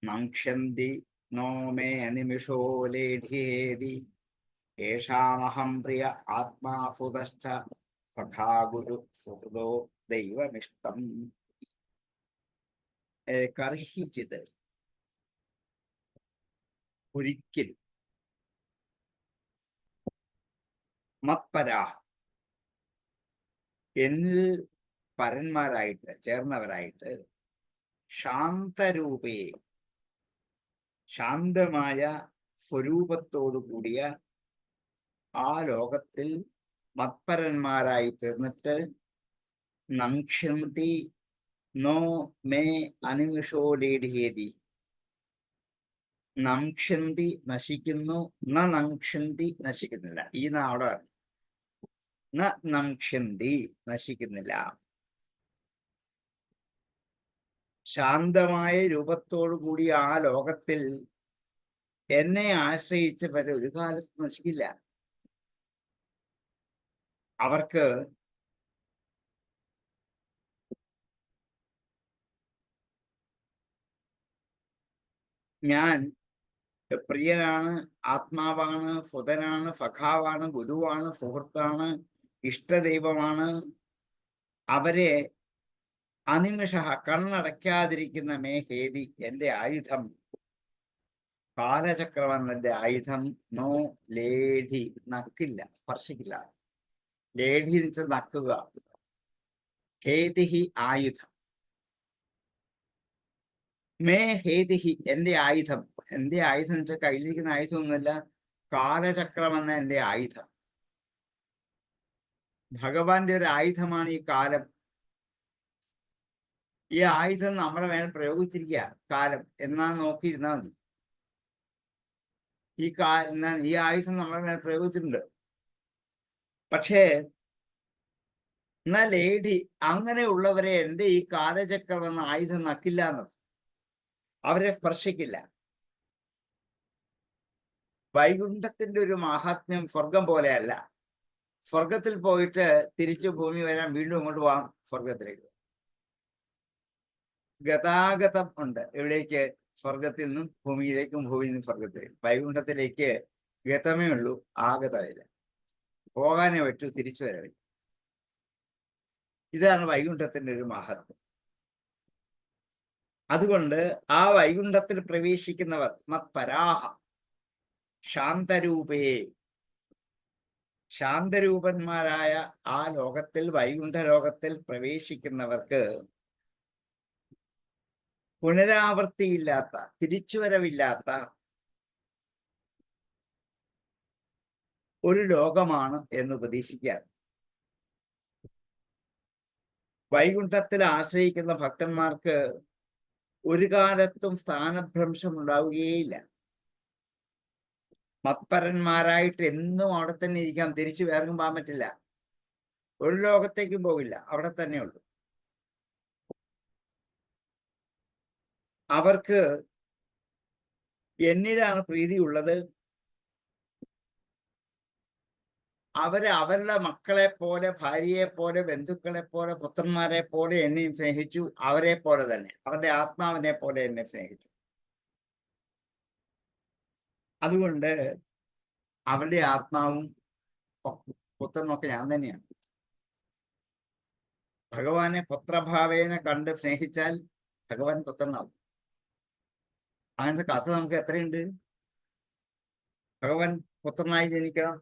നങ്ഷ്യന്തി നോ മേ നിമിഷോ ലേഢ്യേതി യേഷാമഹം പ്രിയ ആത്മാഫുതശ്ച സഖാ ഗുരു സുഹൃദോ ദൈവമിഷ്ടം. കർഹിച്ചിത് ഒരിക്കലും, മത്പരാഹ എന്നിൽ പരന്മാരായിട്ട് ചേർന്നവരായിട്ട്, ശാന്തരൂപേ ശാന്തമായ സ്വരൂപത്തോടു കൂടിയ ആ ലോകത്തിൽ മത്പരന്മാരായി തീർന്നിട്ട്, നങ്ഷ്യന്തി നോ മേ അനിമിഷോ ലേഢ്യേതി, നങ്ഷ്യന്തി നശിക്കുന്നു, ന നങ്ഷ്യന്തി നശിക്കുന്നില്ല. ഈ അവിടെ ന നങ്ഷ്യന്തി നശിക്കുന്നില്ല. ശാന്തമായ രൂപത്തോടു കൂടി ആ ലോകത്തിൽ എന്നെ ആശ്രയിച്ചവർ ഒരു കാലത്ത് നശിക്കില്ല. അവർക്ക് ഞാൻ പ്രിയനാണ്, ആത്മാവാണ്, ഫുതനാണ്, സഖാവാണ്, ഗുരുവാണ്, സുഹൃത്താണ്, ഇഷ്ടദൈവമാണ്. അവരെ അനിമിഷ കണ്ണടയ്ക്കാതിരിക്കുന്ന മേ ഹേതി എന്റെ ആയുധം, കാലചക്രമെന്ന എന്റെ ആയുധം, നോ ലേഢി നക്കില്ല, സ്പർശിക്കില്ല. ലേഢി എന്ന് വെച്ചാൽ നക്കുക, ഹേതിഹി ആയുധം, മേ ഹേതിഹി എന്റെ ആയുധം. എന്റെ ആയുധം എന്ന് വെച്ചാൽ കയ്യിലിരിക്കുന്ന ആയുധമൊന്നുമല്ല, കാലചക്രമെന്ന എന്റെ ആയുധം. ഭഗവാന്റെ ഒരു ആയുധമാണ് ഈ കാലം. ഈ ആയുധം നമ്മുടെ മേൽ പ്രയോഗിച്ചിരിക്കുക കാലം എന്നാ നോക്കിയിരുന്നാൽ മതി. ഈ ആയുധം നമ്മുടെ മേൽ പ്രയോഗിച്ചിട്ടുണ്ട്. പക്ഷേ എന്നാ ലേഡി അങ്ങനെയുള്ളവരെ എൻ്റെ ഈ കാലചക്രം എന്ന ആയുധം നക്കില്ല എന്നത്, അവരെ സ്പർശിക്കില്ല. വൈകുണ്ഠത്തിന്റെ ഒരു മഹാത്മ്യം സ്വർഗം പോലെയല്ല. സ്വർഗത്തിൽ പോയിട്ട് തിരിച്ചു ഭൂമി വരാൻ വീണ്ടും ഇങ്ങോട്ട് പോകാം. സ്വർഗത്തിലേക്ക് ഗതാഗതം ഉണ്ട്. എവിടേക്ക്? സ്വർഗത്തിൽ നിന്നും ഭൂമിയിലേക്കും, ഭൂമിയിൽ നിന്നും സ്വർഗത്തിലേക്കും. വൈകുണ്ഠത്തിലേക്ക് ഗതമേ ഉള്ളൂ, ആഗതമില്ല. പോകാനേ പറ്റൂ, തിരിച്ചു വരാൻ പറ്റും. ഇതാണ് വൈകുണ്ഠത്തിന്റെ ഒരു മഹത്വം. അതുകൊണ്ട് ആ വൈകുണ്ഠത്തിൽ പ്രവേശിക്കുന്നവർ മത്പരാഹ ശാന്തരൂപേ, ശാന്തരൂപന്മാരായ ആ ലോകത്തിൽ, വൈകുണ്ഠ ലോകത്തിൽ പ്രവേശിക്കുന്നവർക്ക് പുനരാവർത്തിയില്ലാത്ത, തിരിച്ചുവരവില്ലാത്ത ഒരു ലോകമാണ് എന്ന് ഉപദേശിക്കാൻ. വൈകുണ്ഠത്തിൽ ആശ്രയിക്കുന്ന ഭക്തന്മാർക്ക് ഒരു കാലത്തും സ്ഥാനഭ്രംശം ഉണ്ടാവുകയില്ല. മത്പരന്മാരായിട്ട് എന്നും അവിടെ തന്നെ ഇരിക്കാം, തിരിച്ചു വേർക്കും പോകാൻ പറ്റില്ല. ഒരു ലോകത്തേക്കും പോകില്ല, അവിടെ തന്നെയുള്ളൂ. അവർക്ക് എന്നിലാണ് പ്രീതിയുള്ളത്, അവരുടെ മക്കളെ പോലെ, ഭാര്യയെ പോലെ, ബന്ധുക്കളെ പോലെ, പുത്രന്മാരെ പോലെ എന്നെയും സ്നേഹിച്ചു. അവരെ പോലെ തന്നെ, അവരുടെ ആത്മാവിനെ പോലെ എന്നെ സ്നേഹിച്ചു. അതുകൊണ്ട് അവരുടെ ആത്മാവും പുത്രനൊക്കെ ഞാൻ തന്നെയാണ്. ഭഗവാനെ പുത്രഭാവേനെ കണ്ട് സ്നേഹിച്ചാൽ ഭഗവാൻ പുത്രനാവും. അങ്ങനത്തെ കഥ നമുക്ക് എത്രയുണ്ട്? ഭഗവാൻ പുത്രനായി ജനിക്കണം.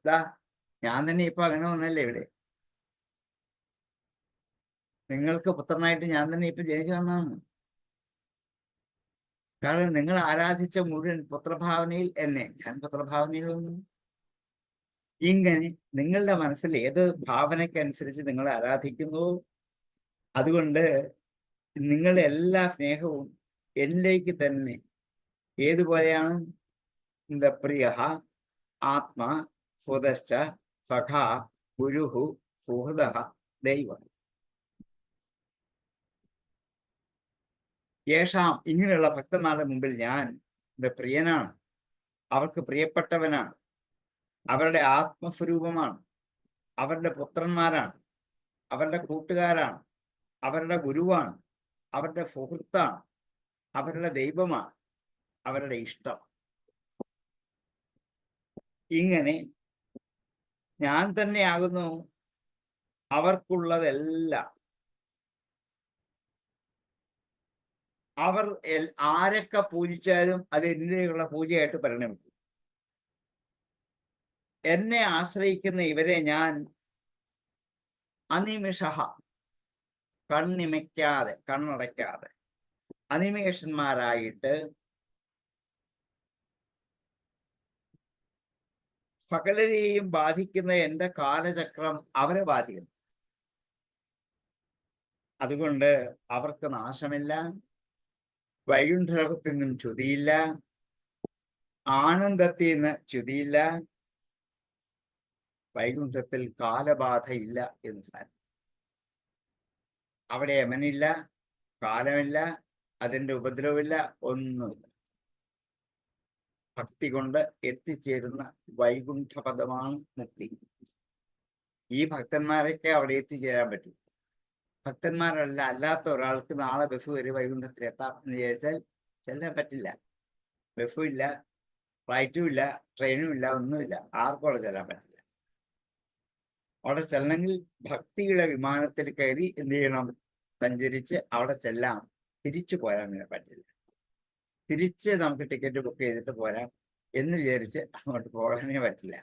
ഞാൻ തന്നെ ഇപ്പൊ അങ്ങനെ വന്നല്ലേ ഇവിടെ. നിങ്ങൾക്ക് പുത്രനായിട്ട് ഞാൻ തന്നെ ഇപ്പൊ ജനിച്ചു വന്നതാണ്. കാരണം നിങ്ങൾ ആരാധിച്ച മുഴുവൻ പുത്രഭാവനയിൽ എന്നെ, ഞാൻ പുത്രഭാവനയിൽ വന്നു. ഇങ്ങനെ നിങ്ങളുടെ മനസ്സിൽ ഏത് ഭാവനയ്ക്കനുസരിച്ച് നിങ്ങൾ ആരാധിക്കുന്നു, അതുകൊണ്ട് നിങ്ങളുടെ എല്ലാ സ്നേഹവും എന്നിലേക്ക് തന്നെ. ഏതുപോലെയാണ്? പ്രിയ ആത്മാ സുതശ്ച സഖാ ഗുരുഹു സുഹൃദ ദൈവം. യേശാം, ഇങ്ങനെയുള്ള ഭക്തന്മാരുടെ മുമ്പിൽ ഞാൻ പ്രിയനാണ്, അവർക്ക് പ്രിയപ്പെട്ടവനാണ്, അവരുടെ ആത്മസ്വരൂപമാണ്, അവരുടെ പുത്രന്മാരാണ്, അവരുടെ കൂട്ടുകാരാണ്, അവരുടെ ഗുരുവാണ്, അവരുടെ സുഹൃത്താണ്, അവരുടെ ദൈവമാണ്, അവരുടെ ഇഷ്ടം. ഇങ്ങനെ ഞാൻ തന്നെയാകുന്നു അവർക്കുള്ളതെല്ലാം. അവർ ആരൊക്കെ പൂജിച്ചാലും അത് എന്നിലേക്കുള്ള പൂജയായിട്ട് പരിണമിക്കും. എന്നെ ആശ്രയിക്കുന്ന ഇവരെ ഞാൻ അനിമിഷ, കണ്ണിമയ്ക്കാതെ, കണ്ണടയ്ക്കാതെ അനിമേഷന്മാരായിട്ട് സകലരെയും ബാധിക്കുന്ന എൻ്റെ കാലചക്രം അവരെ ബാധിക്കുന്നു. അതുകൊണ്ട് അവർക്ക് നാശമില്ല, വൈകുണ്ഠത്തിൽ നിന്നും ച്യുതിയില്ല, ആനന്ദത്തിൽ നിന്ന് ച്യുതിയില്ല, വൈകുണ്ഠത്തിൽ കാലബാധയില്ല എന്ന് സാരം. അവിടെ യമനില്ല, കാലമില്ല, അതിൻ്റെ ഉപദ്രവമില്ല, ഒന്നുമില്ല. ഭക്തി കൊണ്ട് എത്തിച്ചേരുന്ന വൈകുണ്ഠപദമാണ് മുക്തി. ഈ ഭക്തന്മാരൊക്കെ അവിടെ എത്തിച്ചേരാൻ പറ്റും. അല്ലാത്ത ഒരാൾക്ക് നാളെ ബസ് കയറി വൈകുണ്ഠത്തിൽ എത്താം എന്ന് വിചാരിച്ചാൽ ചെല്ലാൻ പറ്റില്ല. ബസ്സും ഇല്ല, ഫ്ലൈറ്റും ഇല്ല, ട്രെയിനും ഇല്ല, ഒന്നുമില്ല. ആർക്കും അവിടെ ചെല്ലാൻ പറ്റില്ല. അവിടെ ചെല്ലണമെങ്കിൽ ഭക്തിയുടെ വിമാനത്തിൽ കയറി എന്ത് ചെയ്യണം? സഞ്ചരിച്ച് അവിടെ ചെല്ലാം. തിരിച്ചു പോരാൻ പറ്റില്ല. തിരിച്ച് നമുക്ക് ടിക്കറ്റ് ബുക്ക് ചെയ്തിട്ട് പോരാം എന്ന് വിചാരിച്ച് അങ്ങോട്ട് പോകാനേ പറ്റില്ല.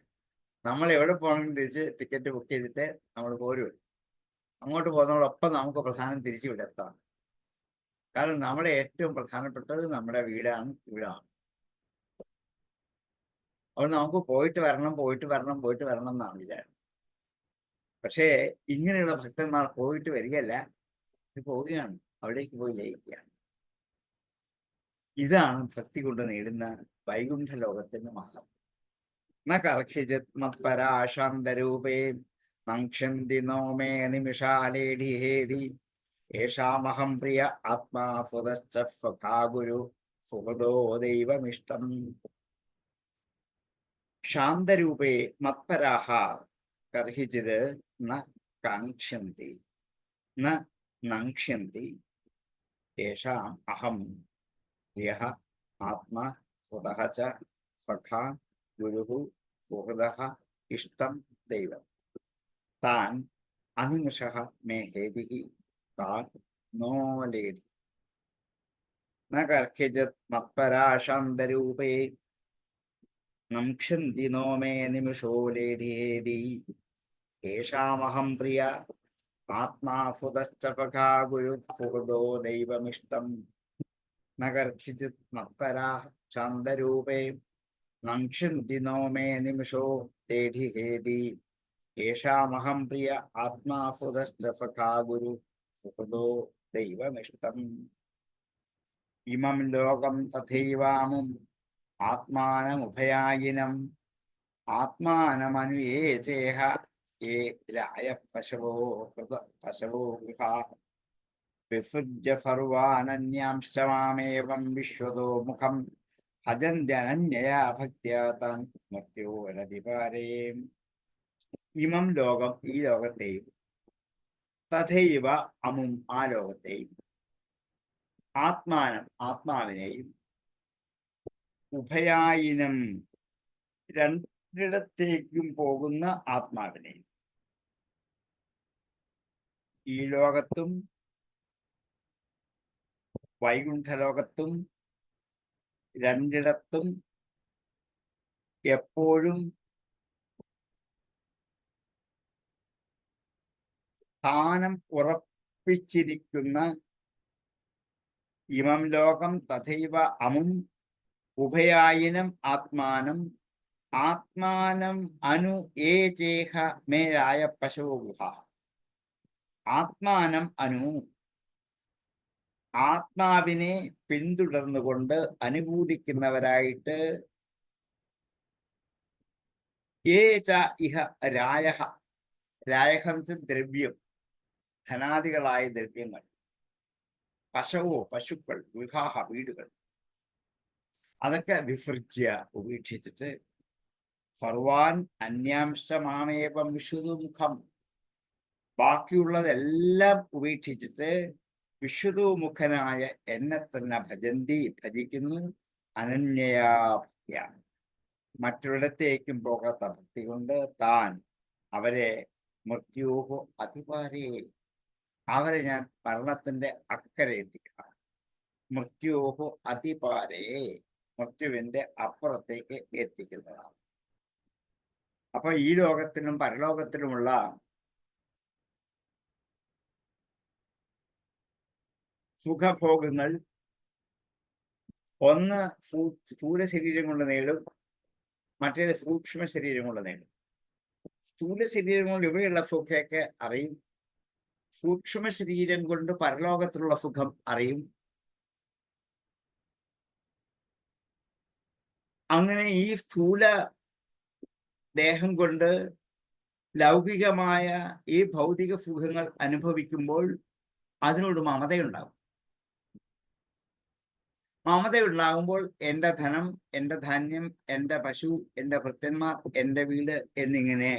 നമ്മൾ എവിടെ പോകണമെങ്കിൽ തിരിച്ച് ടിക്കറ്റ് ബുക്ക് ചെയ്തിട്ട് നമ്മൾ പോരും. അങ്ങോട്ട് പോകുന്നതോടൊപ്പം നമുക്ക് പ്രധാനം തിരിച്ചു ഇവിടെ എത്താം. കാരണം നമ്മുടെ ഏറ്റവും പ്രധാനപ്പെട്ടത് നമ്മുടെ വീടാണ്, ഇവിടാണ്. അപ്പോൾ നമുക്ക് പോയിട്ട് വരണം എന്നാണ് വിചാരം. പക്ഷേ ഇങ്ങനെയുള്ള ഭക്തന്മാർ പോയിട്ട് വരികയല്ല, പോവുകയാണ്, അവിടേക്ക് പോയി ലയിക്കുകയാണ്. ഇതാണ് ഭക്തി കൊണ്ട് നേടുന്ന വൈകുണ്ഠ ലോകത്തിന്റെ മഹത്വം. നരൂപേ നക്ഷന്തി നോമേ നിമിഷാലേഢിഹേതി യേഷാമഹം പ്രിയ ആത്മാ ഗുരു സുഹൃദോ ദൈവമിഷ്ടം. ശാന്തരൂപേ മത്പരാഹ കർഹിചിത് ന കാങ്ക്ഷ്യന്തി ന നങ്ക്ഷ്യന്തി യേഷാം അഹം പ്രിയഃ ആത്മാ സ്വതഃ ച സഖാ ഗുരുഃ സുഹൃദഃ ഇഷ്ടം ദൈവം. താൻ അനിമിഷഃ മേ ഹേതിഃ താൻ നോലേതി ന കർഹിചിത് മത്പരാശാന്തരൂപേ നംക്ഷന്തി നോ മേ നിമിഷോ ലേഢ്യേതി യേഷാമഹം പ്രിയ ആത്മാ സുതശ്ച സഖാ ഗുരുഃ സുഹൃദോ ദൈവമിഷ്ടം. ന കർഹിചിത് മത്പരാഃ ശാന്തരൂപേ നംക്ഷന്തി നോ മേ നിമിഷോ ലേഢ്യേതി യേഷാമഹം പ്രിയ ആത്മാ സുതശ്ച സഖാ ഗുരുഃ സുഹൃദോ ദൈവമിഷ്ടം. ഇമം ലോകം തഥൈവാമും ആത്മാനമുഭയായിനം ആത്മാനമനുയേചേഹ യേ രായ പശവോ ഗൃഹാഃ വിസൃജ്യ സർവാനന്യാംശ്ച മാമേവം വിശ്വതോ മുഖം ഭജന്ത്യനന്യയാ ഭക്ത്യാ താൻ മർത്യോരതിപാരേ. ഇമം ലോകം ഈ ലോകത്തെയും തഥൈവ അമും ആ ലോകത്തെയും ആത്മാനം ആത്മാവിനെയും ഉഭയായിനം രണ്ടിടത്തേക്കും പോകുന്ന ആത്മാവിനെയും ഈ ലോകത്തും വൈകുണ്ഠലോകത്തും രണ്ടിടത്തും എപ്പോഴും സ്ഥാനം ഉറപ്പിച്ചിരിക്കുന്ന ഇമം ലോകം തഥൈവ അമും ഉഭയായിനം ആത്മാനം ആത്മാനം അനു ഏ ചേഹ മേരായ പശവോ ഗുഹ ആത്മാനം അനു ആത്മാവിനെ പിന്തുടർന്നുകൊണ്ട് അനുകൂലിക്കുന്നവരായിട്ട് ഏ ച ഇഹ രായഹ രായഹന്ത ദ്രവ്യം ധനാദികളായ ദ്രവ്യങ്ങൾ പശവോ പശുക്കൾ ഗൃഹാഹ വീടുകൾ അതൊക്കെ വിസൃജ്യ ഉപേക്ഷിച്ചിട്ട് സർവാൻ അന്യാംശമാമേവം വിശുദ്ധമുഖം ബാക്കിയുള്ളതെല്ലാം ഉപേക്ഷിച്ചിട്ട് വിശുദ്ധമുഖനായ എന്നെ തന്നെ ഭജിക്കുന്നു അനന്യയാ ഭക്ത്യാ മറ്റൊരിടത്തേക്കും പോകാത്ത ഭക്തി കൊണ്ട് താൻ അവരെ മൃത്യോഹോ അതിപാരേ അവരെ ഞാൻ മരണത്തിന്റെ അക്കരെ എത്തിക്കണം മൃത്യോഹോ അതിപാരേ മൃത്യുവിന്റെ അപ്പുറത്തേക്ക് എത്തിക്കുന്നതാണ്. അപ്പൊ ഈ ലോകത്തിലും പരലോകത്തിലുമുള്ള സുഖഭോഗങ്ങൾ ഒന്ന് സ്ഥൂല ശരീരം കൊണ്ട് നേടും, മറ്റേത് സൂക്ഷ്മ ശരീരം കൊണ്ട് നേടും. സ്ഥൂല ശരീരം കൊണ്ട് ഇവിടെയുള്ള സുഖമൊക്കെ അറിയും, സൂക്ഷ്മ ശരീരം കൊണ്ട് പരലോകത്തിലുള്ള സുഖം അറിയും. അങ്ങനെ ഈ സ്ഥൂല ദേഹം കൊണ്ട് ലൗകികമായ ഈ ഭൗതിക സുഖങ്ങൾ അനുഭവിക്കുമ്പോൾ അതിനോട് മമതയുണ്ടാകും. മമതയുണ്ടാകുമ്പോൾ എൻ്റെ ധനം, എൻ്റെ ധാന്യം, എൻ്റെ പശു, എൻ്റെ ഭൃത്യന്മാർ, എൻ്റെ വീട് എന്നിങ്ങനെ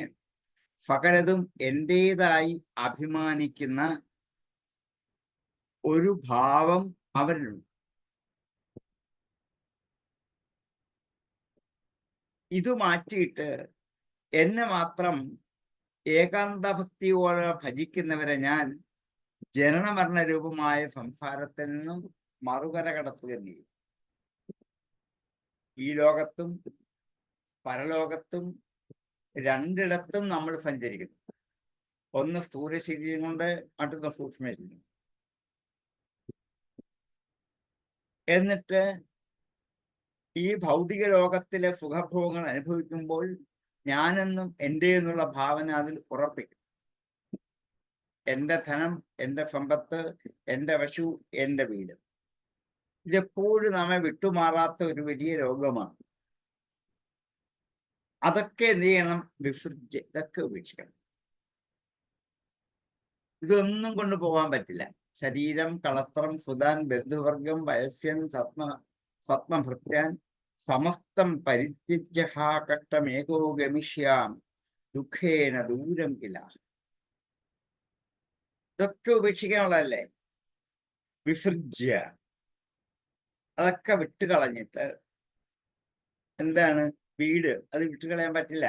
സകലതും എൻ്റേതായി അഭിമാനിക്കുന്ന ഒരു ഭാവം അവരിലുണ്ട്. ഇത് മാറ്റിയിട്ട് എന്നെ മാത്രം ഏകാന്തഭക്തിയോടെ ഭജിക്കുന്നവരെ ഞാൻ ജനനമരണ രൂപമായ സംസാരത്തിൽ നിന്നും മറുകര കടത്തുകയും ചെയ്യും. ഈ ലോകത്തും പരലോകത്തും രണ്ടിടത്തും നമ്മൾ സഞ്ചരിക്കുന്നു. ഒന്ന് സ്ഥൂല ശരീരം കൊണ്ട്, മറ്റൊന്ന് സൂക്ഷ്മ ശരീരം. എന്നിട്ട് ഈ ഭൗതിക ലോകത്തിലെ സുഖഭോഗങ്ങൾ അനുഭവിക്കുമ്പോൾ ഞാനെന്നും എൻ്റെ എന്നുള്ള ഭാവന അതിൽ ഉറപ്പിക്കും. എൻ്റെ ധനം, എൻ്റെ സമ്പത്ത്, എൻ്റെ പശു, എൻ്റെ വീട്, ഇതെപ്പോഴും നമ്മെ വിട്ടുമാറാത്ത ഒരു വലിയ രോഗമാണ്. അതൊക്കെ എന്ത് ചെയ്യണം? വിസർജ്യ, ഇതൊക്കെ ഉപേക്ഷിക്കണം. ഇതൊന്നും കൊണ്ടുപോകാൻ പറ്റില്ല. ശരീരം, കളത്രം, സുതാൻ, ബന്ധുവർഗം, വയസ്യൻ, സത്മഭൃത്യാൻ സമസ്തം പരിത്യജ്യ കഷ്ടമേകോ ഗമിഷ്യാം ദുഃഖേന ദൂരം കില. ഇതൊക്കെ ഉപേക്ഷിക്കാനുള്ളതല്ലേ? വിസർജ്യ, അതൊക്കെ വിട്ടുകളഞ്ഞിട്ട് എന്താണ്? വീട്, അത് വിട്ടുകളയാൻ പറ്റില്ല.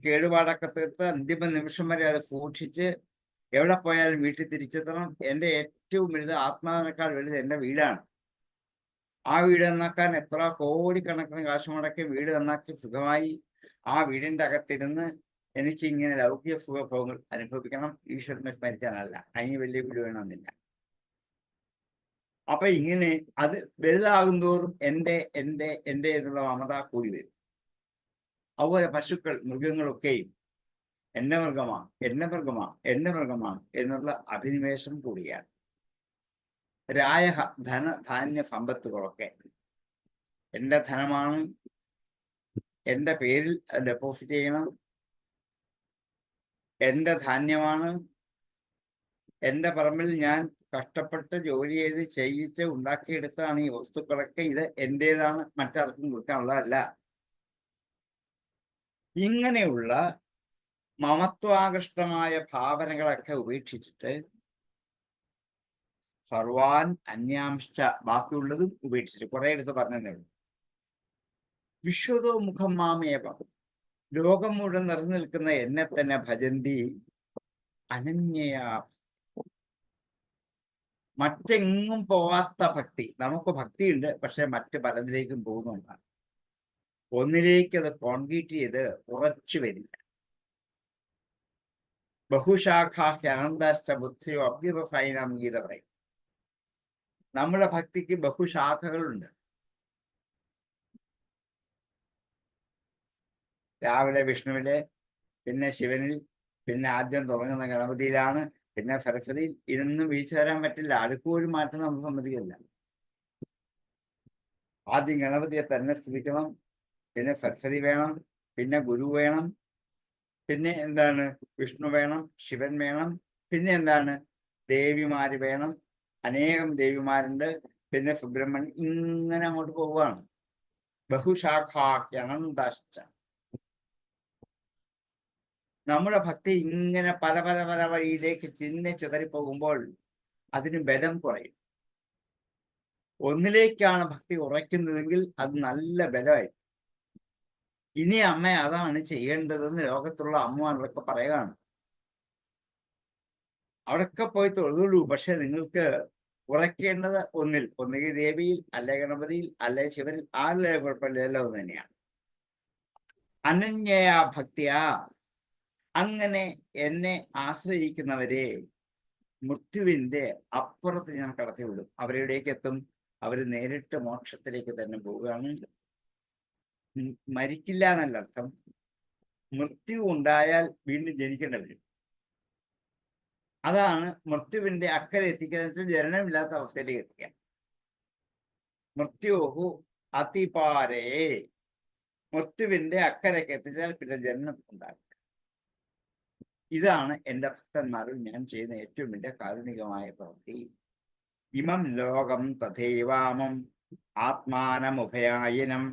കേടുപാടൊക്കെ തീർത്ത് അന്തിമ നിമിഷം വരെ അത് സൂക്ഷിച്ച് എവിടെ പോയാലും വീട്ടിൽ തിരിച്ചെത്തണം. എൻ്റെ ഏറ്റവും വലുത്, ആത്മാവിനേക്കാൾ വലുത് എൻ്റെ വീടാണ്. ആ വീട് നന്നാക്കാൻ എത്ര കോടിക്കണക്കിന് കാശ് മുടക്കി വീട് നന്നാക്കി സുഖമായി ആ വീടിൻ്റെ അകത്തിരുന്ന് എനിക്ക് ഇങ്ങനെ ലൗകിക സുഖഭോഗങ്ങൾ അനുഭവിക്കണം, ഈശ്വരനെ സ്മരിക്കാനല്ല. അതിന് വലിയ വീട് വേണമെന്നില്ല. അപ്പൊ ഇങ്ങനെ അത് വലുതാകും തോറും എൻ്റെ എൻ്റെ എൻ്റെ എന്നുള്ള മമത കൂടി വരും. അതുപോലെ പശുക്കൾ, മൃഗങ്ങളൊക്കെയും എന്റെ മൃഗമാണ്, എന്റെ മൃഗമാണ്, എന്റെ മൃഗമാണ് എന്നുള്ള അഭിനിവേശം കൂടിയാണ്. രായ ധാന്യ സമ്പത്തുകളൊക്കെ എൻ്റെ ധനമാണ്, എൻ്റെ പേരിൽ ഡെപ്പോസിറ്റ് ചെയ്യണം, എൻ്റെ ധാന്യമാണ്, എൻ്റെ പറമ്പിൽ ഞാൻ കഷ്ടപ്പെട്ട് ജോലി ചെയ്ത് ചെയ്യിച്ച് ഉണ്ടാക്കിയെടുത്താണ് ഈ വസ്തുക്കളൊക്കെ, ഇത് എൻ്റേതാണ്, മറ്റാർക്കും കൊടുക്കാനുള്ളതല്ല. ഇങ്ങനെയുള്ള മമത്വാകൃഷ്ടമായ ഭാവനകളൊക്കെ ഉപേക്ഷിച്ചിട്ട് സർവാൻ അന്യാംശ ബാക്കിയുള്ളതും ഉപേക്ഷിച്ച് കുറെ എടുത്ത് പറഞ്ഞതേ ഉള്ളൂ. വിശ്വതോ മുഖം മാമേവം, ലോകം മുഴുവൻ നിറഞ്ഞു നിൽക്കുന്ന എന്നെ തന്നെ ഭജന്തി അനന്യയാ. മറ്റെങ്ങും പോവാത്ത ഭക്തി. നമുക്ക് ഭക്തിയുണ്ട്, പക്ഷെ മറ്റ് പലതിലേക്കും പോകുന്നുണ്ടാണ്. ഒന്നിലേക്ക് അത് കോൺക്രീറ്റ് ചെയ്ത് ഉറച്ചു വരില്ല. ബഹുശാഖാഹ്യനന്ദശ്ച ബുദ്ധിയോ അവ്യവസായിനാം ഗീത പറയും. നമ്മുടെ ഭക്തിക്ക് ബഹുശാഖകളുണ്ട്. രാവിലെ വിഷ്ണുവിലെ, പിന്നെ ശിവനിൽ, പിന്നെ ആദ്യം തുടങ്ങുന്ന ഗണപതിയിലാണ്, പിന്നെ സരസ്വതിയിൽ. ഇതൊന്നും വീഴ്ച തരാൻ പറ്റില്ല. അടുക്കൊരു മാറ്റം നമുക്ക് സമ്മതിക്കില്ല. ആദ്യം ഗണപതിയെ തന്നെ സ്തുതിക്കണം, പിന്നെ സരസ്വതി വേണം, പിന്നെ ഗുരു വേണം, പിന്നെ എന്താണ് വിഷ്ണു വേണം, ശിവൻ വേണം, പിന്നെ എന്താണ് ദേവിമാര് വേണം. അനേകം ദേവിമാരുണ്ട്. പിന്നെ സുബ്രഹ്മണ്യൻ. ഇങ്ങനെ അങ്ങോട്ട് പോവുകയാണ്. ബഹുശാഖാഹ്യനന്ദശ്ച. നമ്മുടെ ഭക്തി ഇങ്ങനെ പല പല പല വഴിയിലേക്ക് ചിതറിപ്പോകുമ്പോൾ അതിന് ബലം കുറയും. ഒന്നിലേക്കാണ് ഭക്തി ഉറയ്ക്കുന്നതെങ്കിൽ അത് നല്ല ബലമായി. ഇനി അമ്മ അതാണ് ചെയ്യേണ്ടതെന്ന് ലോകത്തുള്ള അമ്മമാരൊക്കെ പറയുകയാണ്. അവിടൊക്കെ പോയി തൊഴുതുള്ളൂ. പക്ഷെ നിങ്ങൾക്ക് ഉറയ്ക്കേണ്ടത് ഒന്നുകിൽ ദേവിയിൽ, അല്ലെ ഗണപതിയിൽ, അല്ലെ ശിവനിൽ. ആരുടെ കുഴപ്പമില്ല, എല്ലാം ഒന്ന് തന്നെയാണ്. അനന്യയാ ഭക്തിയാ. അങ്ങനെ എന്നെ ആശ്രയിക്കുന്നവരെ മൃത്യുവിന്റെ അപ്പുറത്ത് ഞാൻ കടത്തിവിടും. അവരിലേക്ക് എത്തും. അവർ നേരിട്ട് മോക്ഷത്തിലേക്ക് തന്നെ പോവുകയാണ്. മരിക്കില്ല എന്നല്ല അർത്ഥം. മൃത്യു ഉണ്ടായാൽ വീണ്ടും ജനിക്കേണ്ടി വരും. അതാണ് മൃത്യുവിന്റെ അക്കരെ എത്തിക്കുക എന്ന് വെച്ചാൽ ജനനമില്ലാത്ത അവസ്ഥയിലേക്ക് എത്തിക്കുക. മൃത്യോഹു അതിപാരേ. മൃത്യുവിന്റെ അക്കരയ്ക്ക് എത്തിച്ചാൽ പിന്നെ ജനനം ഉണ്ടാകും. ഇതാണ് എൻ്റെ ഭക്തന്മാരിൽ ഞാൻ ചെയ്യുന്ന ഏറ്റവും വലിയ കാരുണികമായ പ്രവൃത്തി. ഇമം ലോകം തഥൈവാമം ആത്മാനമുഭയായിനം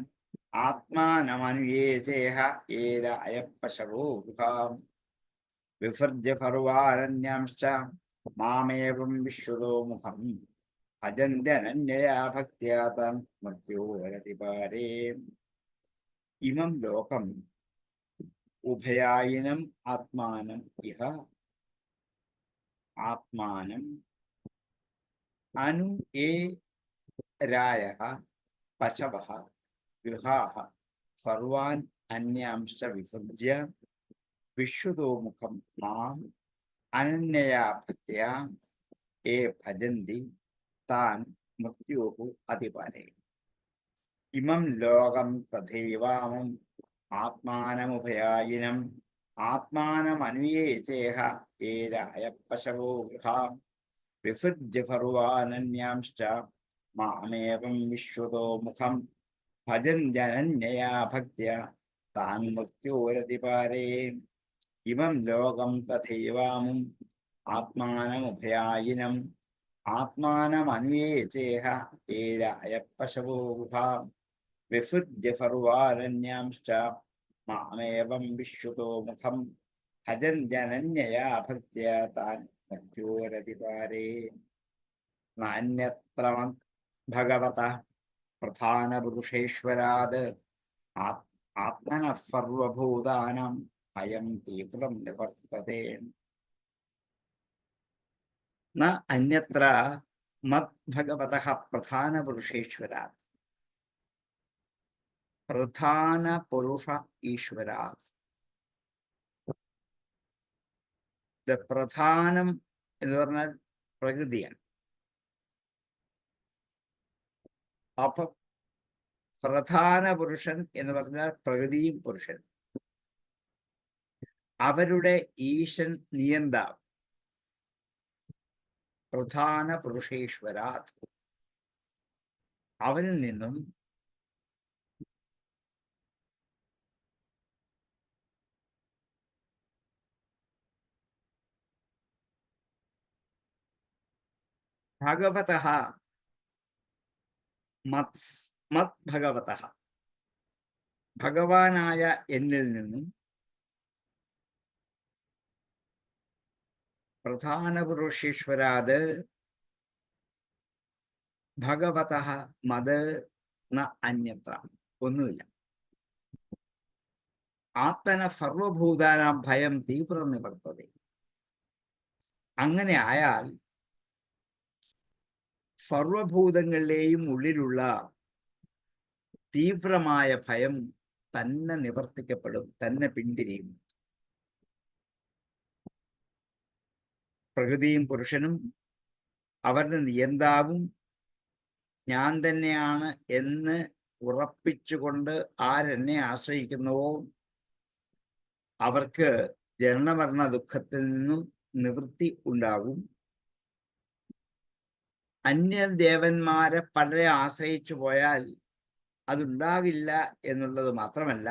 ആത്മാനമനുയേചേഹ ഏരായപ്പശവോ ഗൃഹാം വിസർജ്യ സർവാരണ്യാംശ്ച മാമേവം വിശ്വതോ മുഖം ഭജന്ത്യനന്യയാ ഭക്ത്യാ താൻ മൃത്യോരതിപാരേ. ഇമം ലോകം ഉഭയായിനം ആത്മാനം ഇഹ ആത്മാനം അനു ഏ രായഃ പശവഃ ഗൃഹാഃ സർവാൻ അന്യാംശ്ച വിസർജ്യ വിശ്വതോ മുഖം മാം അനന്യയാ ഭക്ത്യാ ഏ ഭജന്തി താൻ മൃത്യോഃ അതിപാരേ. ഇമം ലോകം തഥൈവാമം ആത്മാനമുഭയായിനം ആത്മാനമനുയേചേഹ ഏരായപ്പശവോ ഗൃഹാം വിസൃജ്യ സർവാനന്യാംശ്ച മാമേവം വിശ്വതോ മുഖം ഭജന്ത്യനന്യയാ ഭക്ത്യാ താൻ മൃത്യോരതിപാരേ. ഇമം ലോകം തഥൈവാമം ആത്മാനമുഭയായിനം ആത്മാനമനുയേചേഹ ഏരായപ്പശവോ ഗൃഹാം വിസൃജ്യ സർവാരണ്യാംശ്ച മാമേവം വിശ്വതോ മുഖം ഭജന്ത്യനന്യയാ ഭക്ത്യാ താൻ മൃത്യോരതിപാരേ. നാന്യത്ര ഭഗവതഃ പ്രധാനപുരുഷേശ്വരാത് ആത്മനഃ സർവഭൂതാനാം ഭയം തീവ്രം നിവർത്തതേ. ന അന്യത്ര മദ്ഭഗവതഃ പ്രധാനപുരുഷേശ്വരാത്. പ്രധാന പുരുഷ ഈശ്വരാത്. പ്രധാനം എന്ന് പറഞ്ഞാൽ പ്രകൃതിയാണ്. അപ്പൊ പ്രധാന പുരുഷൻ എന്ന് പറഞ്ഞാൽ പ്രകൃതിയും പുരുഷൻ. അവരുടെ ഈശൻ നിയന്താവ് പ്രധാന പുരുഷേശ്വരാത്. അവനിൽ നിന്നും ഭഗവതഃ മത് ഭഗവതഃ ഭഗവാനായ എന്നിൽ നിന്നും പ്രധാന പുരുഷേശ്വരാത് ഭഗവതഃ മത് ന അന്യത്ര. ഒന്നുമില്ല. ആത്മന സർവഭൂതാനാം ഭയം തീവ്രം നിവർത്തത. അങ്ങനെ ആയാൽ സർവഭൂതങ്ങളിലെയും ഉള്ളിലുള്ള തീവ്രമായ ഭയം തന്നെ നിവർത്തിക്കപ്പെടും, തന്നെ പിന്തിരിയും. പ്രകൃതിയും പുരുഷനും അവരുടെ നിയന്താവും ഞാൻ തന്നെയാണ് എന്ന് ഉറപ്പിച്ചുകൊണ്ട് ആരെന്നെ ആശ്രയിക്കുന്നുവോ അവർക്ക് ജനനമരണ ദുഃഖത്തിൽ നിന്നും നിവൃത്തി ഉണ്ടാകും. അന്യദേവന്മാരെ പലരെ ആശ്രയിച്ചു പോയാൽ അതുണ്ടാകില്ല എന്നുള്ളത് മാത്രമല്ല,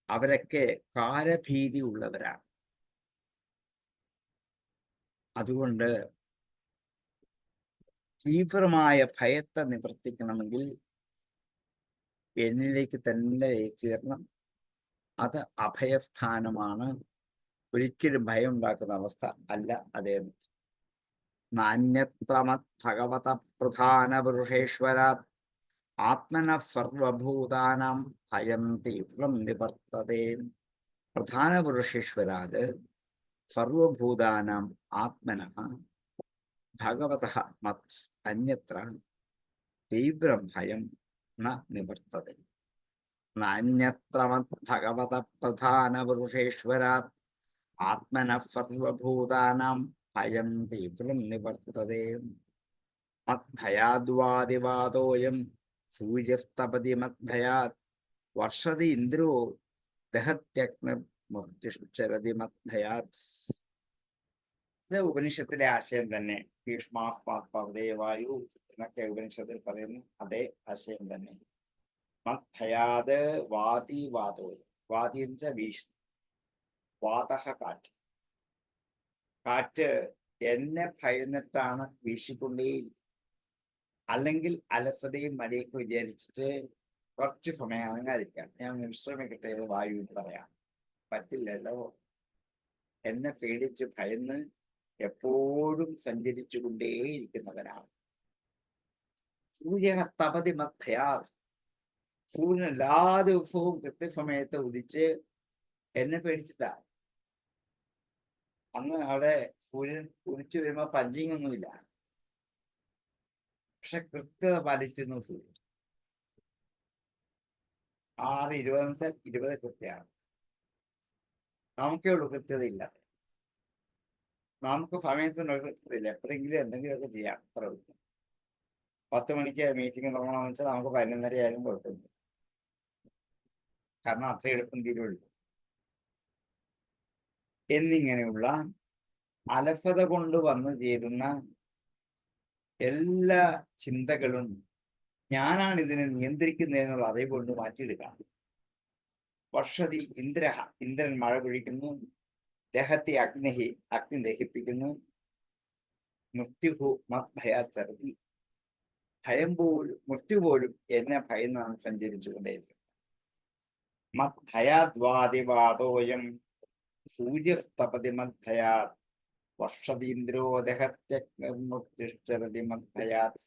അവരൊക്കെ കാലഭീതി ഉള്ളവരാണ്. അതുകൊണ്ട് തീവ്രമായ ഭയത്തെ നിവർത്തിക്കണമെങ്കിൽ എന്നിലേക്ക് തന്നെ ചേരണം. അത് അഭയസ്ഥാനമാണ്, ഒരിക്കലും ഭയം ഉണ്ടാക്കുന്ന അവസ്ഥ അല്ല. അതേ നാന്യത്രമത് ഭഗവത പ്രധാന പുരുഷേശ്വരാത് ആത്മന സർവഭൂതാനാം ഭയം തീവ്രം നിവർത്തതേ. പ്രധാന പുരുഷേശ്വരാത് സർവഭൂതാനാം ആത്മനഃ ഭഗവതഃ മത് അന്യത്ര തീവ്രം ഭയം ന നിവർത്തതേ. നാന്യത്രമത് ഭഗവത പ്രധാന പുരുഷേശ്വരാത് ആത്മനഃ സർവഭൂതാനാം ഭയം തീവ്രം നിവർത്തതേ. മദ്ഭയാദ്വാദിവാദോയം സൂര്യസ്തപതി മദ്ഭയാത് വർഷതി ഇന്ദ്രോ ദഹത്യഗ്നിർമൃത്യുശ്ചരതി മദ്ഭയാത്. ഇത് ഉപനിഷത്തിലെ ആശയം തന്നെ. ഭീഷ്മാസ്മാത്പവതേ വായു എന്നൊക്കെ ഉപനിഷത്തിൽ പറയുന്ന അതേ ആശയം തന്നെ. മദ്ഭയാത് വാതി വാദോയം. വാതി എന്ന് വെച്ചാൽ ഭീഷ്മ, വാതഹ കാറ്റ്. കാറ്റ് എന്നെ ഭയന്നിട്ടാണ് വീശിക്കൊണ്ടേയിരിക്കും. അല്ലെങ്കിൽ അലസതയും മടിയൊക്കെ വിചാരിച്ചിട്ട് കുറച്ച് സമയം അനങ്ങാതിരിക്കാം, ഞാൻ വിശ്രമിക്കട്ടെ എന്ന് വായുവിന് പറയാം. പറ്റില്ലല്ലോ. എന്നെ പേടിച്ച് ഭയന്ന് എപ്പോഴും സഞ്ചരിച്ചു കൊണ്ടേയിരിക്കുന്നവരാണ്. സൂര്യ തപതി മദ്ഭയാ. സൂര്യൻ എല്ലാ ദിവസവും കൃത്യസമയത്ത് ഉദിച്ച് എന്നെ പേടിച്ചിട്ടാ. അന്ന് അവിടെ സൂര്യൻ ഉദിച്ചു വരുമ്പോ പഞ്ചിങ് ഒന്നുമില്ല, പക്ഷെ കൃത്യത പാലിച്ചിരുന്നു സൂര്യൻ. 6:20 20 കൃത്യമാണ്. നമുക്കേ ഉള്ളൂ കൃത്യത ഇല്ലാതെ. നമുക്ക് സമയത്തിന് കൃത്യതയില്ല. എപ്പോഴെങ്കിലും എന്തെങ്കിലുമൊക്കെ ചെയ്യാം, അത്ര ഉള്ളൂ. 10 മണിക്ക് മീറ്റിംഗ് തുടങ്ങണമെന്ന് വെച്ചാൽ നമുക്ക് 11:30 ആയാലും കുഴപ്പമില്ല, കാരണം അത്ര എളുപ്പം തീരുള്ളൂ. എന്നിങ്ങനെയുള്ള അലസത കൊണ്ട് വന്നു ചേരുന്ന എല്ലാ ചിന്തകളും ഞാനാണ് ഇതിനെ നിയന്ത്രിക്കുന്നതെന്നുള്ള അറിവ് കൊണ്ട് മാറ്റിയെടുക്കാം. വർഷതി ഇന്ദ്ര. ഇന്ദ്രൻ മഴ പൊഴിക്കുന്നു. ദഹത്തി അഗ്നി. അഗ്നി ദഹിപ്പിക്കുന്നു. മൃത്യുഹു മദ്ഭയാചരതി. ഭയം പോലും, മൃത്യു പോലും എന്നെ ഭയന്നാണ് സഞ്ചരിച്ചു കൊണ്ടേയിരിക്കുന്നത്. മദ്ഭയാദ്വാദിവാദോയം സൂര്യസ്തപതി മദ്ഭയാത് വർഷതീന്ദ്രോ ദഹത്യഗ്നിർമൃത്യുശ്ചരതി മദ്ഭയാത്.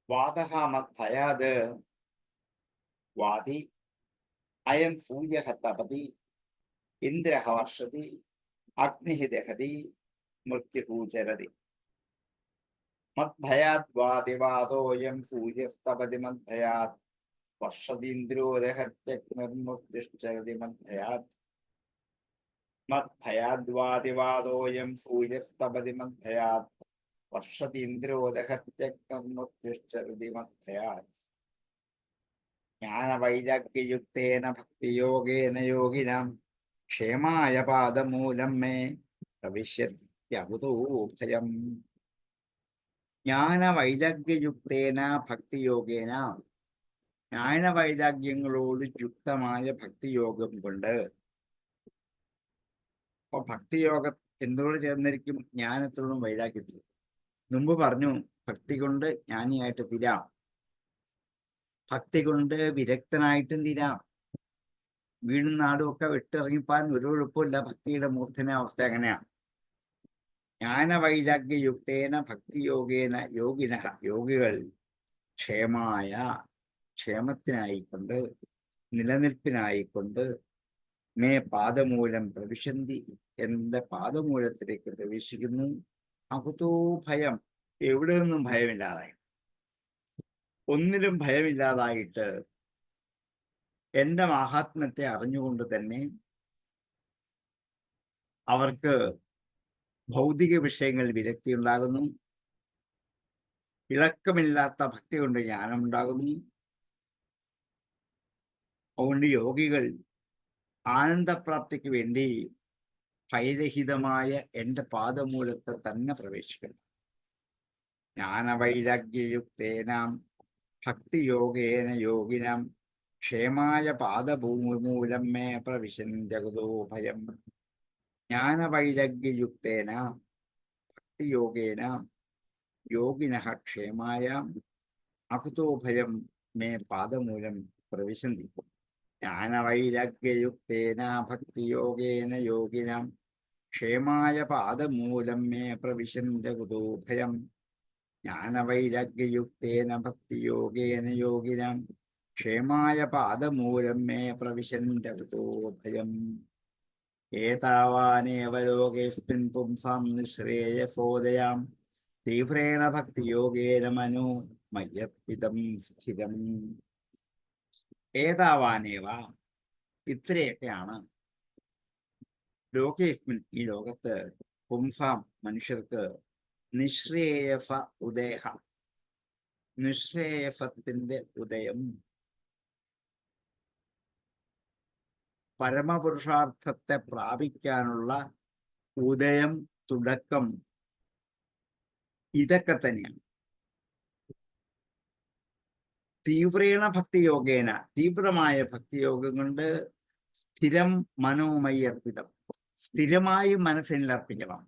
വാതഃ മദ്ഭയാത് വാതി. അയം സൂര്യഃ തപതി. ഇന്ദ്രഃ വർഷതി. അഗ്നിഃ ദഹതി. മൃത്യുഃ ചരതി. മദ്ഭയാത് വാദിവാദോയം സൂര്യസ്തപതി മദ്ഭയാത് വർഷതീന്ദ്രോ ദഹത്യഗ്നിർമൃത്യുശ്ചരതി മദ്ഭയാത്. മദ്ഭയാദ്വാദിവാദോയം സൂര്യസ്തപതി മദ്ഭയാത് വർഷതീന്ദ്രോ ദഹത്യഗ്നിർമൃത്യുശ്ചരതി മദ്ഭയാത്. ജ്ഞാനവൈരാഗ്യയുക്തേന ഭക്തിയോഗേന യോഗിനാം ക്ഷേമായ പാദമൂലം മേ പ്രവിശ്യത്യകുതോ ഭയം. ജ്ഞാനവൈരാഗ്യയുക്തേന ഭക്തിയോഗേന. ജ്ഞാനവൈരാഗ്യങ്ങളോട് യുക്തമായ ഭക്തിയോഗം കൊണ്ട്. അപ്പൊ ഭക്തിയോഗ എന്തുകൊണ്ട് ചേർന്നിരിക്കും? ജ്ഞാനത്തോടും വൈരാഗ്യത്തോടും. മുമ്പ് പറഞ്ഞു, ഭക്തി കൊണ്ട് ജ്ഞാനിയായിട്ട് തീരാം, ഭക്തി കൊണ്ട് വിരക്തനായിട്ടും തീരാം. വീടും നാടും ഒക്കെ വിട്ടിറങ്ങിപ്പാൻ ഒരു എളുപ്പമില്ല. ഭക്തിയുടെ മൂർധന അവസ്ഥ അങ്ങനെയാണ്. ജ്ഞാനവൈരാഗ്യയുക്തേന ഭക്തിയോഗേന യോഗികൾ ക്ഷേമായ ക്ഷേമത്തിനായിക്കൊണ്ട് നിലനിൽപ്പിനായിക്കൊണ്ട് മേ പാദമൂലം പ്രവിശന്തി എന്റെ പാദമൂലത്തിലേക്ക് പ്രവേശിക്കുന്നു. അകുതോ ഭയം, എവിടെ നിന്നും ഭയമില്ലാതായി, ഒന്നിലും ഭയമില്ലാതായിട്ട് എന്റെ മഹാത്മ്യത്തെ അറിഞ്ഞുകൊണ്ട് തന്നെ അവർക്ക് ഭൗതിക വിഷയങ്ങളിൽ വിരക്തി ഉണ്ടാകുന്നു. ഇളക്കമില്ലാത്ത ഭക്തി കൊണ്ട് ജ്ഞാനമുണ്ടാകുന്നു. അതുകൊണ്ട് യോഗികൾ ആനന്ദപ്രാപ്തിക്ക് വേണ്ടി ഭയരഹിതമായ എന്റെ പാദമൂലത്തെ തന്നെ പ്രവേശിക്കുന്നു. ജ്ഞാനവൈരാഗ്യയുക്തേനാം ഭക്തിയോഗേന യോഗിനാം ക്ഷേമായ പാദമൂലം മേ പ്രവിശന്ത്യകുതോ ഭയം. ജ്ഞാനവൈരാഗ്യയുക്തേന ഭക്തിയോഗേന യോഗിനഃ ക്ഷേമായ അകുതോ ഭയം മേ പാദമൂലം പ്രവിശന്തി. ജ്ഞാനവൈരാഗ്യയുക്തേന ഭക്തിയോഗേന യോഗിനാം ക്ഷേമായ പാദമൂലം മേ പ്രവിശന്ത്യകുതോ ഭയം. ജ്ഞാനവൈരാഗ്യയുക്തേന ഭക്തിയോഗേന യോഗിനാം ക്ഷേമായ പാദമൂലം മേ പ്രവിശന്ത്യകുതോ ഭയം. ഏതാവാനേവ ലോകേസ്മിൻ പുംസാം നിശ്രേയസോദയാം തീവ്രേണ ഭക്തിയോഗേന മനോ മയ്യർപ്പിതം സ്ഥിരം. ഏതാവാനേവ, ഇത്രയൊക്കെയാണ് ലോകേസ്മിൻ, ഈ ലോകത്ത്, പുംസാം, മനുഷ്യർക്ക്, നിശ്രേയസ ഉദയ, നിശ്രേയസത്തിന്റെ ഉദയം, പരമപുരുഷാർത്ഥത്തെ പ്രാപിക്കാനുള്ള ഉദയം, തുടക്കം, ഇതൊക്കെ തന്നെയാണ്. തീവ്രേണ ഭക്തിയോഗേന, തീവ്രമായ ഭക്തിയോഗം കൊണ്ട് സ്ഥിരം മനോമയി അർപ്പിതം, സ്ഥിരമായി മനസ്സിൽ അർപ്പിക്കണം.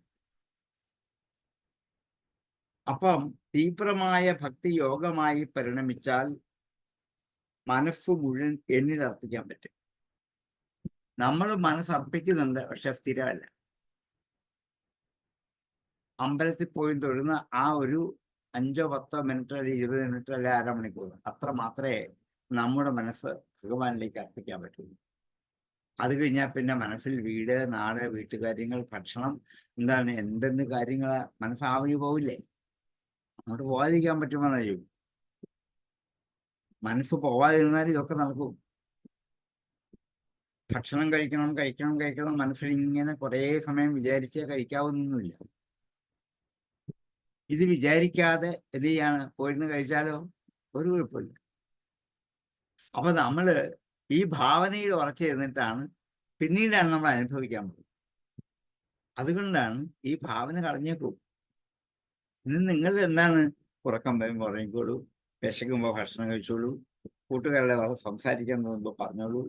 അപ്പം തീവ്രമായ ഭക്തിയോഗമായി പരിണമിച്ചാൽ മനസ്സ് മുഴുവൻ എന്നിൽ അർപ്പിക്കാൻ പറ്റും. നമ്മൾ മനസ്സർപ്പിക്കുന്നുണ്ട്, പക്ഷെ സ്ഥിരമല്ല. അമ്പലത്തിൽ പോയി തൊഴുന്ന ആ ഒരു 5-10 മിനിറ്റ് അല്ലെങ്കിൽ 20 മിനിറ്റ് അല്ലെങ്കിൽ അരമണിക്കൂർ, അത്ര മാത്രമേ നമ്മുടെ മനസ്സ് ഭഗവാനിലേക്ക് അർപ്പിക്കാൻ പറ്റുള്ളൂ. അത് കഴിഞ്ഞാൽ പിന്നെ മനസ്സിൽ വീട്, നാട്, വീട്ടുകാര്യങ്ങൾ, ഭക്ഷണം, എന്തെന്ന് കാര്യങ്ങളാ മനസ്സാവഴി പോവില്ലേ? അങ്ങോട്ട് പോകാതിരിക്കാൻ പറ്റുമെന്നറിയൂ. മനസ്സ് പോവാതിരുന്നാൽ ഇതൊക്കെ നടക്കും. ഭക്ഷണം കഴിക്കണം മനസ്സിൽ ഇങ്ങനെ കുറേ സമയം വിചാരിച്ചേ കഴിക്കാവുന്നൊന്നുമില്ല. ഇത് വിചാരിക്കാതെ എന്ത് ചെയ്യാണ്? പോയിരുന്ന് കഴിച്ചാലോ ഒരു കുഴപ്പമില്ല. അപ്പൊ നമ്മള് ഈ ഭാവനയിൽ ഉറച്ചു ഇരുന്നിട്ടാണ് പിന്നീടാണ് നമ്മൾ അനുഭവിക്കാൻ പോകുന്നത്. അതുകൊണ്ടാണ് ഈ ഭാവന കളഞ്ഞേക്കൂ. ഇന്ന് നിങ്ങൾ എന്താണ്? ഉറക്കം വരുമ്പോൾ ഉറങ്ങിക്കോളൂ, വിശക്കുമ്പോൾ ഭക്ഷണം കഴിച്ചോളൂ, കൂട്ടുകാരുടെ സംസാരിക്കാൻ തോന്നുമ്പോൾ പറഞ്ഞോളൂ,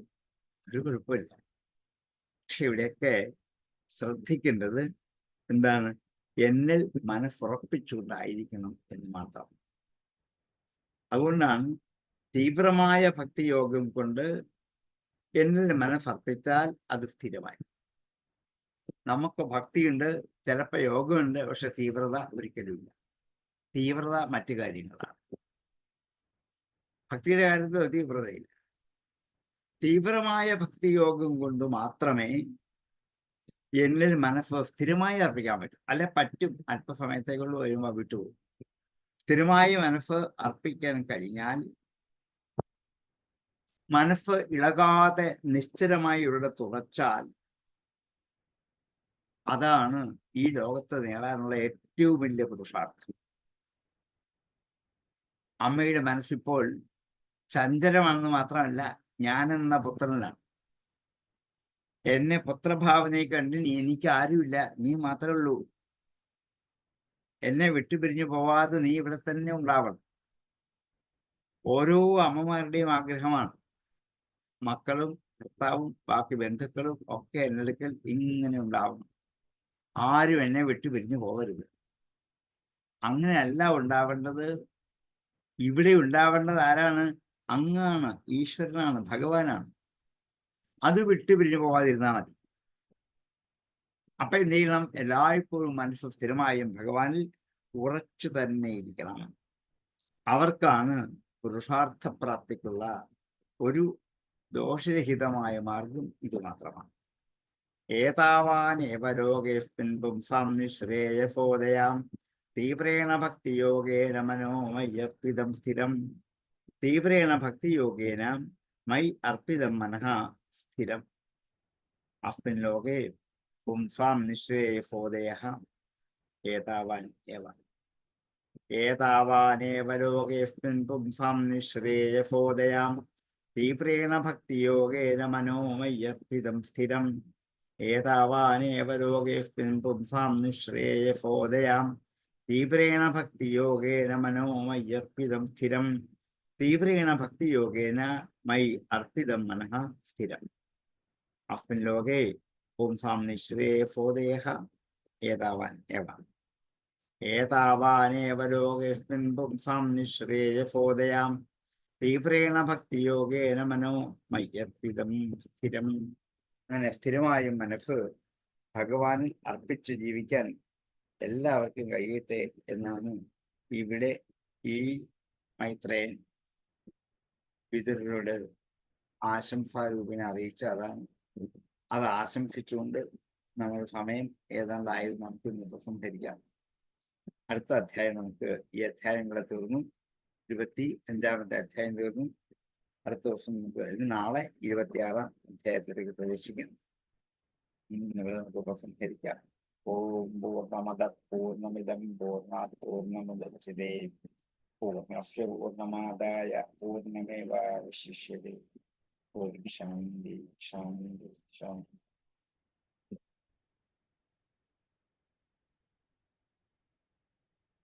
ഒരു കുഴപ്പമില്ല. പക്ഷെ ഇവിടെയൊക്കെ ശ്രദ്ധിക്കേണ്ടത് എന്താണ്? എന്നിൽ മനസ്സുറപ്പിച്ചുകൊണ്ടായിരിക്കണം എന്ന് മാത്രം. അതുകൊണ്ടാണ് തീവ്രമായ ഭക്തിയോഗം കൊണ്ട് എന്നിൽ മനസ്സർപ്പിച്ചാൽ അത് സ്ഥിരമായി. നമുക്ക് ഭക്തിയുണ്ട്, ചിലപ്പോൾ യോഗമുണ്ട്, പക്ഷെ തീവ്രത ഒരിക്കലുമില്ല. തീവ്രത മറ്റു കാര്യങ്ങളാണ്. ഭക്തിയുടെ കാര്യത്തിൽ തീവ്രതയില്ല. തീവ്രമായ ഭക്തിയോഗം കൊണ്ട് മാത്രമേ എന്നിൽ മനസ്സ് സ്ഥിരമായി അർപ്പിക്കാൻ പറ്റും. അല്ലെ പറ്റും, അല്പസമയത്തേക്കുള്ള വരുമ്പോൾ വിട്ടുപോകും. സ്ഥിരമായി മനസ്സ് അർപ്പിക്കാൻ കഴിഞ്ഞാൽ മനസ്സ് ഇളകാതെ നിശ്ചലമായി ഇവിടെ തുറച്ചാൽ അതാണ് ഈ ലോകത്ത് നേടാനുള്ള ഏറ്റവും വലിയ പുരുഷാർത്ഥം. അമ്മയുടെ മനസ്സിപ്പോൾ ചഞ്ചലമാണെന്ന് മാത്രമല്ല, ഞാനെന്ന പുത്രനാണ്. എന്നെ പുത്രഭാവനയെ കണ്ട് എനിക്ക് ആരുമില്ല, നീ മാത്രമേ ഉള്ളൂ. എന്നെ വിട്ടുപിരിഞ്ഞു പോവാതെ നീ ഇവിടെ തന്നെ ഉണ്ടാവണം. ഓരോ അമ്മമാരുടെയും ആഗ്രഹമാണ് മക്കളും ഭർത്താവും ബാക്കി ബന്ധുക്കളും ഒക്കെ എന്നെടുക്കൽ ഇങ്ങനെ ഉണ്ടാവണം. ആരും എന്നെ വിട്ടുപിരിഞ്ഞു പോകരുത്. അങ്ങനെയല്ല ഉണ്ടാവേണ്ടത്. ഇവിടെ ഉണ്ടാവേണ്ടത് ആരാണ്? അങ്ങാണ്, ഈശ്വരനാണ്, ഭഗവാനാണ്. അത് വിട്ടുപിരിഞ്ഞു പോകാതിരുന്നാൽ മതി. അപ്പൊ എന്ത് ചെയ്യണം? എല്ലായ്പ്പോഴും മനസ്സ് സ്ഥിരമായും ഭഗവാനിൽ ഉറച്ചു തന്നെ ഇരിക്കണം. അവർക്കാണ് പുരുഷാർത്ഥപ്രാപ്തിക്കുള്ള ഒരു ദോഷരഹിതമായ മാർഗം ഇത് മാത്രമാണ്. ഏതാവാനേവ ലോകേസ്മിൻ പുംസാം നിശ്രേയസോദയാം തീവ്രേണ ഭക്തിയോഗേന മനോമയ്യർപ്പിതം സ്ഥിരം. തീവ്രേണ ഭക്തിയോഗേന മൈ അർപ്പിതം മനഃ സ്ഥിരം. അസ്മിൻ ലോകേ പുംസാം നിശ്രേയസോദയഃ ഏതാവാൻ ഏവ. ഏതാവാനേവ ലോകേസ്മിൻ പുംസാം നിശ്രേയസോദയാം തീവ്രേണ ഭക്തിയോഗേന മനോമയ്യർപ്പിതം സ്ഥിരം. ഏതാവാനേവ ലോകേസ്മിൻ പുംസാം നിശ്രേയസോദയാം തീവ്രേണ ഭക്തിയോഗേന മനോമയ്യർപ്പിതം സ്ഥിരം. തീവ്രേണ ഭക്തിയോഗേന മൈ അർപ്പിതം മനഃ സ്ഥിരം. അസ്മിൻ ലോകേ പുംസാം നിശ്രേയസോദയഃ ഏതാവാൻ ഏവ. ഏതാവാനേവ ലോകേസ്മിൻ പുംസാം നിശ്രേയസോദയാം തീവ്രേണ ഭക്തിയോഗേന മനോമയ്യർപ്പിതം സ്ഥിരം. അങ്ങനെ സ്ഥിരമായും മനസ്സ് ഭഗവാനിൽ അർപ്പിച്ച് ജീവിക്കാൻ എല്ലാവർക്കും കഴിയട്ടെ എന്നാണ് ഇവിടെ ഈ മൈത്രേയൻ പിതൃരോട് ആശംസാരൂപേണ അറിയിച്ച അതാണ്. അത് ആശംസിച്ചുകൊണ്ട് നമ്മൾ സമയം ഏതാണ്ടായത് നമുക്ക് ഇന്ന് ഉപസംഹരിക്കാം. അടുത്ത അധ്യായം നമുക്ക് ഈ അധ്യായങ്ങളെ തീർന്നു. 25-ാമത്തെ അധ്യായം തീർന്നു. അടുത്ത ദിവസം നമുക്ക് നാളെ 26-ാം അധ്യായത്തിലേക്ക് പ്രവേശിക്കുന്നു. നമുക്ക് ഉപസംഹരിക്കാം. ഓം പൂർണ്ണമദ പൂർണ്ണമിദം പൂർണ്ണാത് പൂർണ്ണമുദച്യതേ പൂർണ്ണസ്യ പൂർണ്ണമാദായ പൂർണ്ണമേവാവശിഷ്യതേ. ഓം ശാന്തി ശാന്തി ശാന്തി.